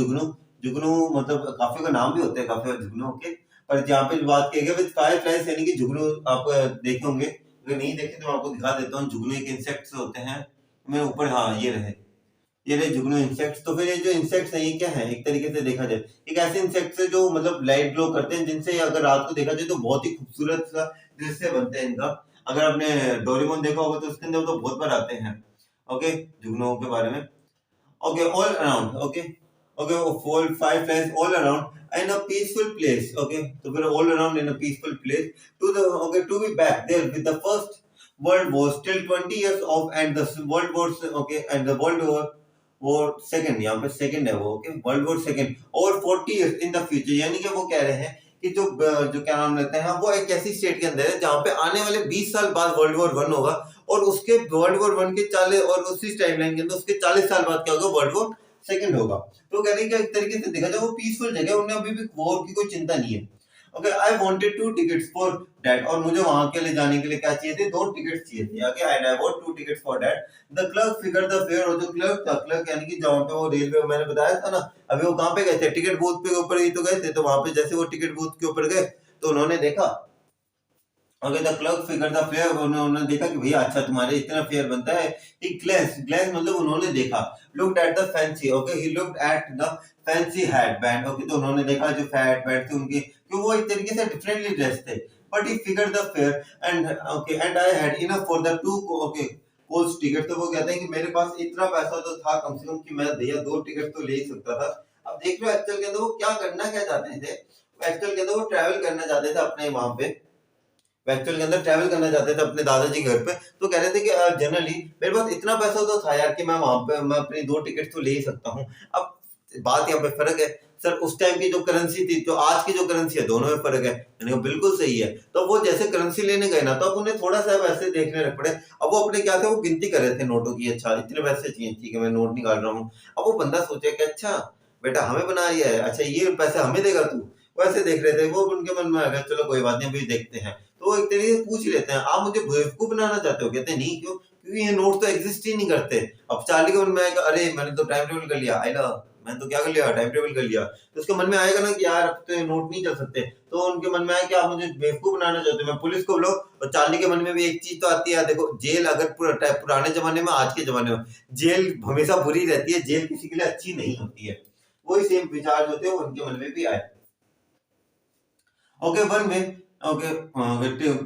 जुगनू मतलब काफी का नाम भी होता है, काफी जुगनू। ओके, पर जहाँ पे बात की गई विद फायर फ्लैश यानी कि जुगनू, आप देखे होंगे, अगर नहीं देखे तो मैं आपको दिखा देता हूँ। जुगनू एक इंसेक्ट होते हैं, मैं ऊपर, हाँ ये रहे, ये रहे जुगनू इंसेक्ट्स। तो फिर ये जो इंसेक्ट्स हैं ये क्या है, एक तरीके से देखा जाए एक ऐसे इंसेक्ट्स है जो मतलब लाइट ग्लो करते हैं, जिनसे अगर रात को देखा जाए तो बहुत ही खूबसूरत सा दृश्य बनते हैं इनका। अगर आपने डोरेमोन देखा होगा तो उसके अंदर तो बहुत बार आते हैं। ओके, जुगनुओं के बारे में। Okay, all around. Okay, okay, 4 5 friends all around in a peaceful place. Okay, so we're all around in a peaceful place. To be back there with the first World War, still 20 years off, and the World War. Okay, and the World War second. यहाँ पे second है वो. Okay, World War second और 40 years in the future. यानी कि वो कह रहे हैं कि जो क्या नाम लेते हैं वो एक ऐसी स्टेट के अंदर है जहाँ पे आने वाले 20 साल बाद वर्ल्ड वॉर 1 होगा, और उसके वर्ल्ड वॉर 1 के 40 और उसी टाइमलाइन के अंदर उसके 40 साल बाद क्या होगा, वर्ल्ड वॉर सेकंड होगा। तो कह रहे हैं कि एक तरीके से देखा जाए वो पीसफुल जगह, उन्हें अभी भी वॉर की कोई चिंता नहीं है। Okay, I wanted 2 tickets for that, और मुझे वहां के लिए जाने के लिए क्या चाहिए थे, 2 tickets चाहिए थे। Okay, I want 2 tickets for that. The clerk figure the fair, और जो क्लर्क था, क्लर्क यानी कि जहां पे वो रेलवे मैंने बताया था ना, अभी वो कहां पे गए थे, टिकट बूथ पे ऊपर ही तो गए थे। तो वहां पे जैसे वो टिकट बूथ के ऊपर गए तो उन्होंने देखा, okay, the clerk figure the fair, उन्होंने देखा कि भैया अच्छा तुम्हारे इतना फेयर बनता है। ही ग्लेंस, ग्लेंस मतलब उन्होंने देखा, looked at the fancy, okay, he looked at the fancy hat band, okay, तो उन्होंने देखा जो हैट बैंड थे उनके, क्यों वो एक तरीके से डिफरेंटली ड्रेस थे। But he figure the fair and okay and I had enough for the two, okay, coach ticket. तो वो कहते हैं कि मेरे पास इतना पैसा तो था कम से कम कि मैं भैया 2 टिकट तो ले ही सकता था। अब देख लो एक्चुअल के अंदर वो क्या करना क्या चाहते थे, एक्चुअल के अंदर वो ट्रैवल करना चाहते थे अपने वहां पे, एक्चुअल के अंदर ट्रैवल करना चाहते थे अपने दादाजी घर पे। तो कह रहे थे कि जनरली मेरे पास इतना पैसा तो था यार कि मैं वहां पे मैं अपनी 2 टिकट तो ले ही सकता हूँ। अब बात यहाँ पे फर्क है सर, उस टाइम की जो करेंसी थी तो आज की जो करेंसी है, दोनों में फर्क है। मैंने कहा बिल्कुल सही है। तो वो जैसे करेंसी लेने गए ना, तो अब उन्हें थोड़ा सा वैसे देखने लग पड़े। अब वो अपने क्या थे, वो गिनती कर रहे थे नोटों की, अच्छा इतने पैसे चाहिए, ठीक है मैं नोट निकाल रहा हूँ। अब वो बंदा सोचे कि अच्छा बेटा हमें बना रही है, अच्छा ये पैसे हमें देगा तू, वैसे देख रहे थे वो, उनके मन में आ गया चलो कोई बात नहीं अभी देखते हैं। तो वो एक तरीके से पूछ ही लेते हैं, आप मुझे बेवकूफ बनाना चाहते हो? कहते हैं नहीं, क्यों? क्योंकि ये नोट तो एग्जिस्ट ही नहीं करते। अब चार्ली के मन में आएगा अरे मैंने तो टाइम टेबल कर लिया, आएगा मैंने तो क्या कर लिया, टाइम टेबल कर लिया। तो उसके मन में आएगा ना कि यार अब तो ये नोट नहीं चल सकते। तो उनके मन में आया कि आप मुझे बेवकूफ बनाना चाहते हो, मैं पुलिस को बुलाओ। और चार्ली के मन में भी एक चीज तो आती है, देखो जेल अगर पुराने जमाने में आज के जमाने में जेल हमेशा बुरी रहती है, जेल किसी के लिए अच्छी नहीं होती है। वही सेम विचार जो थे वो उनके मन में भी आए। Okay, one way, okay,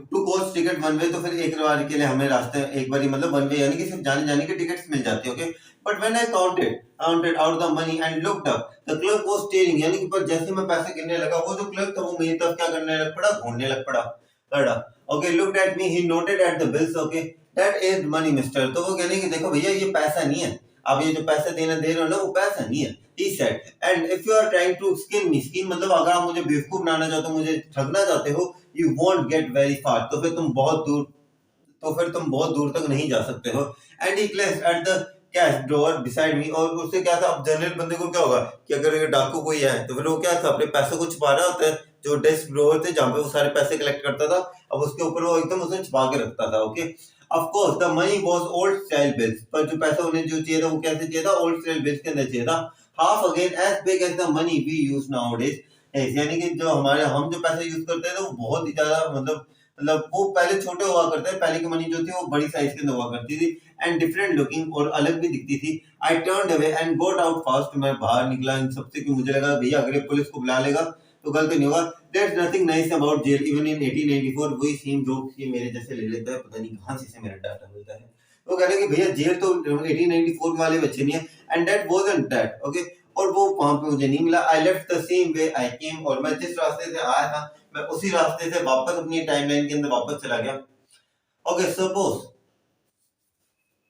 two coach ticket one way, तो फिर एक बार के लिए हमें रास्ते एक बारी मतलब वन वे यानी कि सिर्फ जाने जाने के टिकट्स मिल जाते हैं। Okay, but when I counted out the money and looked up the clerk was steering, यानी कि पर जैसे मैं पैसे गिनने लगा वो जो क्लर्क था वो मेरी तरफ क्या करने लग पड़ा, घूरने लग पड़ा। Okay, looked at me, he noted at the bills, okay, that is money mister. तो वो कहने कि देखो भैया ये पैसा नहीं है, आप ये जो पैसे देने दे रहे हो ना वो पैसा नहीं है। he said, and if you are trying to skin मतलब अगर आप मुझे बेवकूफ बनाना चाहते हो, मुझे ठगना चाहते हो, you won't get very far, तो फिर तुम बहुत दूर तक नहीं जा सकते हो। And he glanced at the cash drawer beside me, और उससे क्या था, अब जनरल बंदे को क्या होगा कि अगर ये डाकू कोई है तो फिर वो क्या था, अपने पैसों को छुपा रहा होता है। जो डेस्क ड्रॉवर थे जहाँ पे वो सारे पैसे कलेक्ट करता था, अब उसके ऊपर वो एकदम उसे छुपा के रखता था। Okay, of course the money was old style bills, पर जो पैसा उन्हें जो चाहिए था वो कैसे चाहिए था, ओल्ड स्टाइल बिल्स के अंदर चाहिए था। Half again as big as the money we use nowadays, यानी कि जो हम जो पैसे यूज करते हैं तो वो बहुत ही ज्यादा मतलब वो पहले छोटे हुआ करते हैं, पहले की मनी जो थी वो बड़ी साइज के अंदर हुआ करती थी, एंड डिफरेंट लुकिंग, और अलग भी दिखती थी। I turned away and got out fast, मैं बाहर निकला इन सबसे, कि मुझे लगा भैया अगर पुलिस को बुला लेगा तो गलत नहीं होगा। There's nothing nice about jail even in 1894, वही सेम जोक्स ये मेरे जैसे ले लेता है, पता नहीं कहां से इसे मेरा डाटा मिलता है। वो कह रहे हैं कि भैया जेल तो 1894 वाले बच्चे नहीं है, and that wasn't that, okay, और वो वहां पे मुझे नहीं मिला। I left the same way I came, और मैं जिस रास्ते से आया था मैं उसी रास्ते से वापस अपनी टाइमलाइन के अंदर वापस चला गया। ओके, सपोज,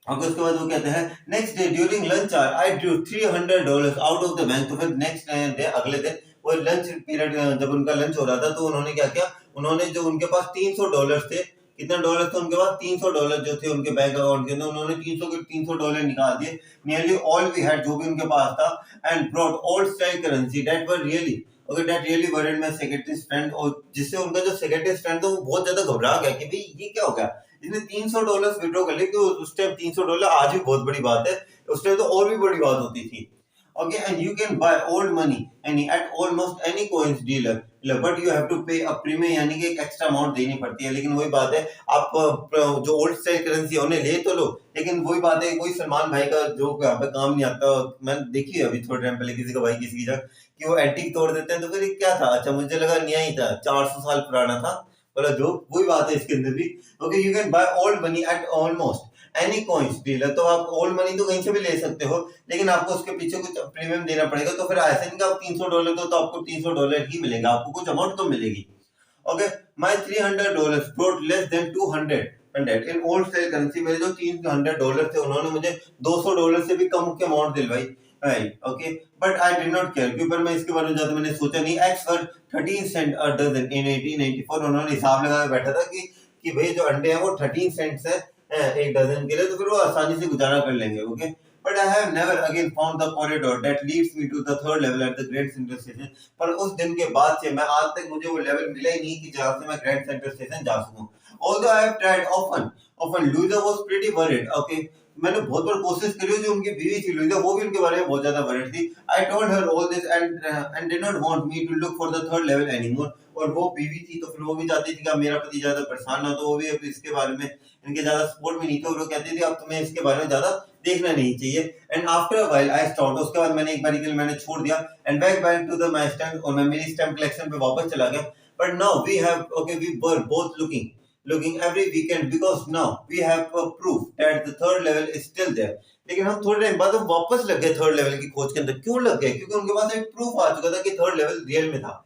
उसके बाद वो कहते हैं next day during lunch hour I drew $300 out of the bank. तो फिर नेक्स्ट डे अगले दिन वो लंच पीरियड जब उनका लंच हो रहा था तो उन्होंने क्या किया, उन्होंने जो उनके पास $300 थे, कितने डॉलर थे उनके पास, $300 जो थे उनके बैंक अकाउंट के अंदर, उन्होंने 300 के $300 निकाल दिए, नियरली ऑल वी हैड, जो भी उनके पास था, and brought old style currency that were really, okay, that really worried my secretaries friend, और जिससे उनका जो सेक्रेटरीज फ्रेंड था वो बहुत ज्यादा घबरा गया कि भाई ये क्या हो गया, इसने $300 विड्रॉ कर लिया, कि उस टाइम $300 आज भी बहुत बड़ी बात है, उस टाइम तो और भी बड़ी बात होती थी। Okay, and you can buy old money at almost any coins dealer, but you have to pay a premium, यानी कि एक एक्स्ट्रा अमाउंट देनी पड़ती है। लेकिन वही बात है, आप जो ओल्ड स्टाइल करेंसी है उन्हें ले तो लो, लेकिन वही बात है, कोई सलमान भाई का जो यहाँ पे काम नहीं आता। मैंने देखी है अभी थोड़े टाइम पहले किसी का भाई किसी की जगह कि वो एंटीक तोड़ देते हैं, तो फिर ये क्या था? अच्छा, मुझे लगा नया ही था, 400 साल पुराना था, मतलब जो वही बात है इसके अंदर भी। Okay, you can by old money at almost any coins dealer, तो आप ओल्ड मनी तो कहीं से भी ले सकते हो, लेकिन आपको उसके पीछे कुछ प्रीमियम देना पड़ेगा। तो फिर ऐसे नहीं कि आप $300 दो तो आपको $300 ही मिलेगा, आपको कुछ अमाउंट तो मिलेगी। Okay, my $300 brought less than 200 in old style currency. मेरे जो $300 थे उन्होंने मुझे $200 से भी कम की अमाउंट दिलवाई। Okay, but I did not care, क्योंकि मैं इसके बारे में ज्यादा मैंने सोचा नहीं। Eggs were 13 cent a dozen in 1894। उन्होंने हिसाब लगा के बैठा था कि भाई जो अंडे हैं वो 13 सेंट्स है एक डजन के लिए, तो फिर वो आसानी से गुजारा कर लेंगे। Okay, but I have never again found the corridor that leads me to the third level at the Grand Central station. पर उस दिन के बाद से मैं आज तक मुझे वो लेवल मिला ही नहीं कि जहां से मैं ग्रैंड सेंट्रल स्टेशन जा सकूं। Although I have tried often Luisa was pretty worried. Okay, मैंने बहुत बार कोशिश करी, जो उनकी बीवी थी लुइजा, वो भी उनके बारे में बहुत ज्यादा वरीड थी। I told her all this and did not want me to look for the third level anymore. और वो बीवी थी तो फिर वो भी चाहती थी कि अब मेरा पति ज्यादा परेशान ना हो, तो वो भी अब इसके बारे में इनके ज्यादा सपोर्ट में नहीं थे, और वो कहती थी अब तुम्हें इसके बारे में ज्यादा देखना नहीं चाहिए। And after a while I stopped, उसके बाद मैंने एक बार के लिए मैंने छोड़ दिया। And back to the my stamp, और मैं मेरी स्टैम्प कलेक्शन पे वापस चला गया। But now we have we were both looking every weekend because now we have a proof that the third level is still there। लेकिन हम थोड़े टाइम बाद हम वापस लग गए थर्ड लेवल की खोज के अंदर। क्यों लग गए? क्योंकि उनके पास एक प्रूफ आ चुका था कि थर्ड लेवल रियल में था।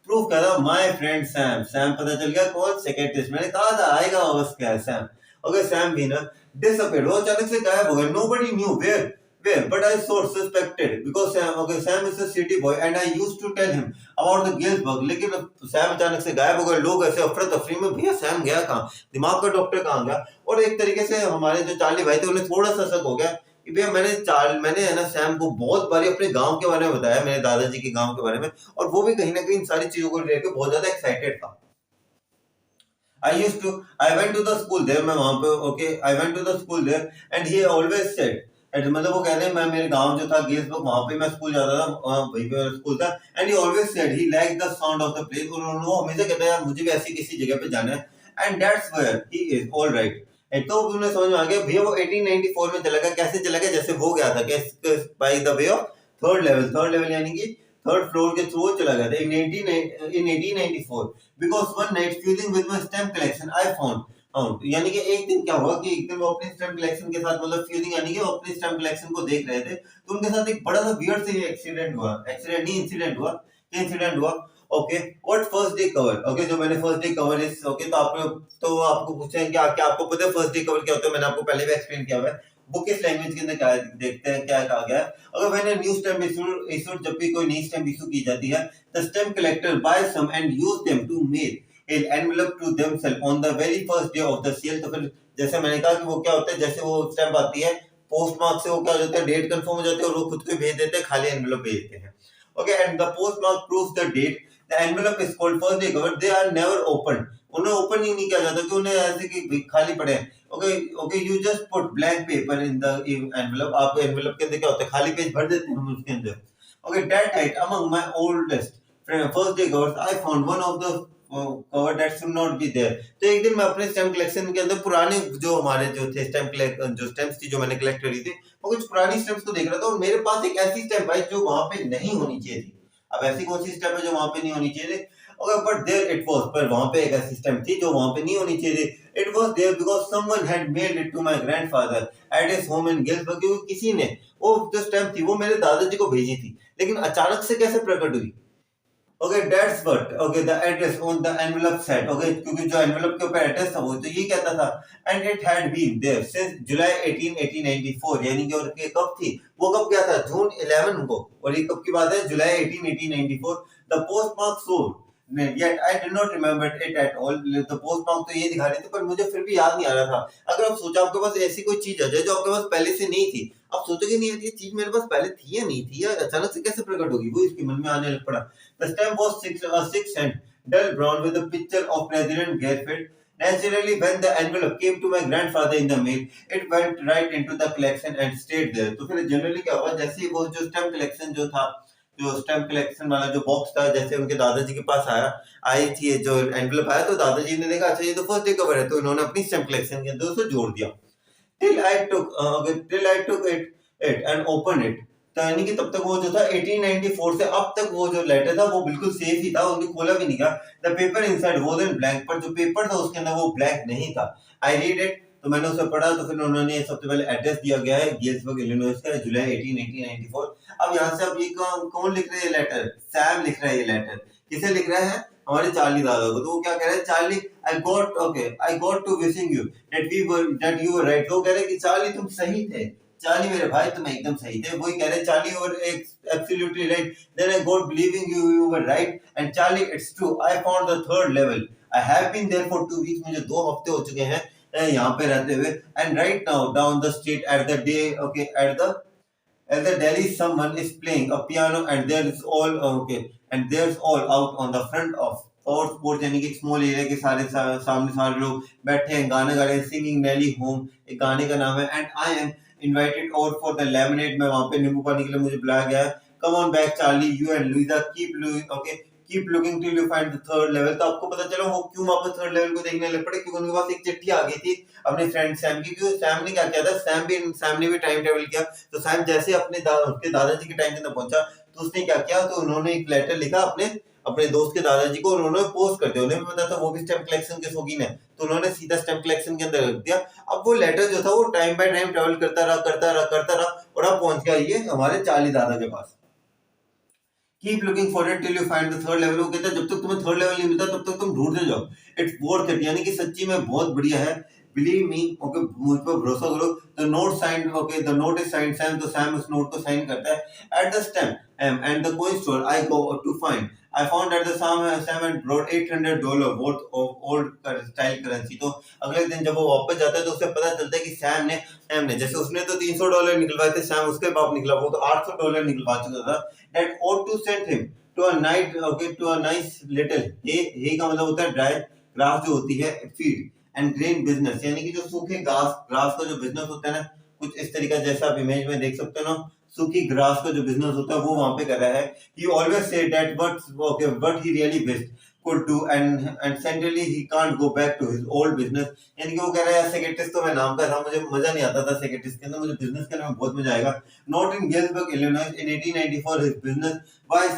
प्रूफ क्या था? My friend Sam. सैम पता चल गया कौन? साइकियाट्रिस्ट। मैंने कहा था आएगा वापस, क्या है सैम। ओके, सैम भी ना डिसअपीयर्ड, वो अचानक से गायब हो गया। Nobody knew where, but I sort suspected because Sam is a city boy and I used to tell him about the Galesburg। लेकिन सैम अचानक से गायब हो गए। लोग ऐसे अफरा तफरी में, भैया सैम गया कहाँ, दिमाग का डॉक्टर कहाँ गया। और एक तरीके से हमारे जो चार्ली भाई थे उन्हें थोड़ा सा शक हो गया कि भैया मैंने है ना सैम को बहुत बारी अपने गांव के बारे में बताया, मेरे दादाजी के गांव के बारे में, और वो भी कहीं ना कहीं इन सारी चीजों को लेकर बहुत ज्यादा एक्साइटेड था। I went to the school there, मैं वहां पे I went to the school there and he always said, मतलब वो कह रहे हैं मैं मेरे गांव जो था गेल्सबर्ग, वहां पे मैं स्कूल जाता था, वहीं पे मेरा स्कूल था। And he always said he like the sound of the place, और वो हमेशा कहता है यार मुझे भी ऐसी किसी जगह पे जाना है। And that's where he is all right. तो उन्हें समझ में आ गया भैया वो 1894 में चला गया। कैसे चला गया? जैसे वो गया था, by the way of third level यानी कि थर्ड फ्लोर के थ्रू चला गया था इन 1894 because one night fusing with my stamp collection I found. यानी कि एक दिन क्या हुआ कि एक दिन वो अपने स्टैम्प कलेक्शन के साथ, मतलब फ्यूजिंग यानी कि वो अपने स्टैम्प कलेक्शन को देख रहे थे, तो उनके साथ एक बड़ा सा वियर्ड से एक्सीडेंट हुआ। इंसिडेंट हुआ। Okay, what first day cover. Okay, जो मैंने फर्स्ट डे कवर इज तो आपको पूछे क्या क्या आपको पता है फर्स्ट डे कवर क्या होता है? मैंने आपको पहले भी एक्सप्लेन किया हुआ है। बुक इस लैंग्वेज के अंदर क्या देखते हैं, क्या कहा गया है। अगर मैंने न्यू स्टैम्प इशूड, जब भी कोई नई स्टैम्प इशू की जाती है, the stamp collector buy some and use them to mail an envelope to themselves on the very first day of the sale. तो फिर जैसे मैंने कहा कि वो क्या होता है, जैसे वो स्टैम्प आती है पोस्ट मार्क से, वो क्या हो जाता है, डेट कंफर्म हो जाती है और वो खुद को भेज देते हैं, खाली एनवेलप भेजते हैं। Okay, and the postmark proves the date, the envelope is called first day cover, they are never open. उन्हें ओपन ही नहीं किया जाता कि उन्हें ऐसे कि खाली पड़े हैं। Okay, you just put blank paper in the envelope। आप एनवेलप के अंदर क्या होता है, खाली पेज भर देते हैं हम उसके अंदर। Okay, that night among my oldest first day covers I found one of the cover that should not be there। तो एक दिन मैं अपने स्टैम्प कलेक्शन के अंदर पुराने जो हमारे जो थे स्टैम्प्स थी जो मैंने कलेक्ट करी थी, वो कुछ पुरानी स्टैम्प्स को देख रहा था और मेरे पास एक ऐसी स्टैम्प आई जो वहां पे नहीं होनी चाहिए थी। अब ऐसी कौन सी स्टैम्प है जो वहां पे नहीं होनी चाहिए थी? Okay, but there it was, पर वहां पे एक ऐसी स्टैम्प थी जो वहां पे नहीं होनी चाहिए थी। It was there because someone had mailed it to my grandfather at his home in Galesburg। क्योंकि किसी ने वो जो स्टैम्प थी वो मेरे दादाजी को भेजी थी, लेकिन अचानक से कैसे प्रकट हुई? Okay, that's what the address on the envelope said. Okay, क्योंकि जो एनवेलप के ऊपर एड्रेस था वो तो ये कहता था, and it had been there since July 18 1894। यानी कि और ये कब थी? वो कब गया था? जून 11 को। और ये कब की बात है? जुलाई 18 1894। The postmark showed yet I did not remember it at all। तो पोस्टमार्क तो ये दिखा रहे थे पर मुझे फिर भी याद नहीं आ रहा था। अगर आप सोचो आपके पास ऐसी कोई चीज आ जाए जो आपके पास पहले से नहीं थी, आप सोचोगे नहीं यार ये चीज मेरे पास पहले थी या नहीं थी, या अचानक से कैसे प्रकट होगी, वो इसके मन में आने लग पड़ा। The stamp was 6 cent dull brown with a picture of President Garfield। Naturally, when the envelope came to my grandfather in the mail, it went right into the collection and stayed there। तो फिर generally क्या हुआ, जैसे वो जो stamp collection जो था जो स्टैम्प कलेक्शन वाला जो बॉक्स था, जैसे उनके दादाजी के पास आई थी जो एनवेलप आया, तो दादाजी ने देखा अच्छा ये तो फर्स्ट डे कवर है, तो इन्होंने अपनी स्टैम्प कलेक्शन के अंदर उसे जोड़ दिया। till I took it and opened it। तो यानी कि तब तक वो जो था 1894 से अब तक वो जो लेटर था वो बिल्कुल सेफ ही था, उन्हें खोला भी नहीं था। The paper inside wasn't blank, पर जो पेपर था उसके अंदर वो ब्लैंक नहीं था। आई रीड इट, तो मैंने उसे पढ़ा, तो फिर उन्होंने सबसे पहले एड्रेस दिया गया है गेल्सबर्ग इलिनॉइस का, जुलाई 1894। अब यहाँ से अब ये कौन लिख रहा है ये लेटर? सैम लिख रहा है ये लेटर। किसे लिख रहा है? हमारे चार्ली दादा को। तो वो क्या कह रहे हैं? Charlie I got to wishing you that you were right. वो कह रहे हैं कि चार्ली तुम सही थे, चार्ली मेरे भाई तुम एकदम सही थे। वही कह रहे हैं Charlie you were absolutely right, then I got believing you were right, and Charlie it's true, I found the third level, I have been there for 2 weeks, मुझे 2 हफ्ते हो चुके हैं यहाँ पे रहते हुए, and right now down the street at the day at the Delhi someone is playing a piano and there's all out on the front of और स्पोर्ट्स, यानी कि स्मॉल एरिया के सामने सारे लोग बैठे हैं, गाना गा रहे हैं, सिंगिंग नेली होम, एक गाने का नाम है, एंड आई एम इनवाइटेड और फॉर द लेमनेड, मैं वहां पे नींबू पानी के लिए मुझे बुलाया गया है। Come on back Charlie, you and Luisa keep looking till you find the third level. तो आपको पता चला वो क्यों वापस थर्ड लेवल को देखने लग पड़े, क्योंकि उनके पास एक चिट्ठी आ गई थी अपने फ्रेंड सैम की। क्योंकि सैम ने क्या किया था, सैम ने भी टाइम ट्रेवल किया। तो सैम जैसे उसके दादाजी के टाइम के अंदर पहुंचा, तो उसने क्या किया, तो उन्होंने एक लेटर लिखा अपने दोस्त के दादाजी को, उन्होंने पोस्ट कर दिया। उन्हें भी पता था वो भी स्टैम्प कलेक्शन के शौकीन है, तो उन्होंने सीधा स्टैम्प कलेक्शन के अंदर रख दिया। अब वो लेटर जो था वो टाइम बाय टाइम ट्रेवल करता रहा और अब पहुंच गया ये हमारे चार्ली दादा के पास। Keep looking for it till you find the third level. वो कहता है जब तक तुम्हें थर्ड लेवल नहीं मिलता तब तक तुम ढूंढते जाओ। इट्स वर्थ इट, यानी कि सच्ची में बहुत बढ़िया है। बिलीव मी, ओके, मुझ पर भरोसा करो। The note signed, okay, the note is signed Sam, तो सैम उस नोट को साइन करता है। At the stamp and the coin store I go to find, I found that the Sam and brought $800 worth of old style currency. तो अगले दिन जब वो वापस जाता है तो उसे पता चलता है कि सैम ने जैसे उसने तो $300 निकलवाए थे, सैम उसके बाप निकला वो तो $800 निकलवा चुका था। That ought to send him to a nice little hay का मतलब होता है ड्राई ग्रास जो होती है फीड एंड ग्रेन बिजनेस, यानी कि जो सूखे ग्रास का जो बिजनेस होता है ना, कुछ इस तरीका जैसा आप इमेज में देख सकते हो ना, सूखी ग्रास का जो बिजनेस होता है वो वहां पे कर रहा है। He always said that what he really wished could do and suddenly he can't go back to his old business। यानी कि वो कह रहा है सेक्रेटरीज तो मैं नाम का था, मुझे मजा नहीं आता था सेक्रेटरीज के अंदर, मुझे बिजनेस करने में बहुत मजा आएगा। Not in Galesburg Illinois in 1894 his business why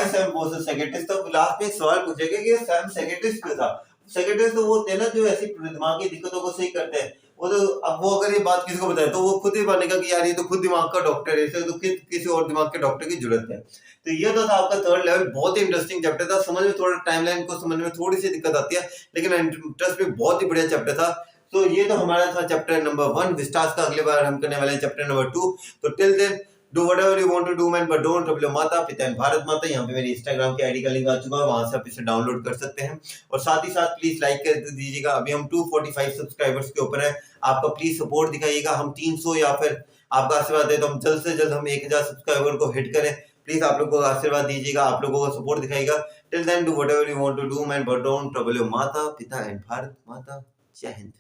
Sam was a secretaries. तो लास्ट में एक सवाल पूछेगा कि सैम सेक्रेटरीज क्यों था? सेक्रेटरीज तो वो थे ना जो ऐसी दिमाग की दिक्कतों को सही करते हैं। वो तो अब वो अगर ये बात किसी को बताए तो वो खुद ही मानेगा कि यार ये तो खुद दिमाग का डॉक्टर है, इसे तो किसी और दिमाग के डॉक्टर की जरूरत है। तो ये तो था आपका थर्ड लेवल, बहुत ही इंटरेस्टिंग चैप्टर था। समझ में थोड़ा टाइमलाइन को समझने में थोड़ी सी दिक्कत आती है, लेकिन इंटरेस्ट में बहुत ही बढ़िया चैप्टर था। तो ये तो हमारा था चैप्टर नंबर 1 विस्टास का। अगले बार हम करने वाले हैं चैप्टर नंबर 2। तो till then do whatever you want to do man, but don't trouble your माता पिता एंड भारत माता। यहाँ पे मेरी इंस्टाग्राम की आईडी का लिंक आ चुका है, वहां से आप इसे डाउनलोड कर सकते हैं। और साथ ही साथ प्लीज लाइक कर दीजिएगा। अभी हम 245 सब्सक्राइबर्स के ऊपर है, आपका प्लीज सपोर्ट दिखाइएगा। हम 300 या फिर आपका आशीर्वाद है तो हम जल्द से जल्द हम 1000 सब्सक्राइबर को हिट करें। प्लीज आप लोगों का आशीर्वाद दीजिएगा, आप लोगों का सपोर्ट दिखाइएगा। Till then do whatever you want to do man, but don't trouble your माता पिता एंड भारत माता। जय हिंद।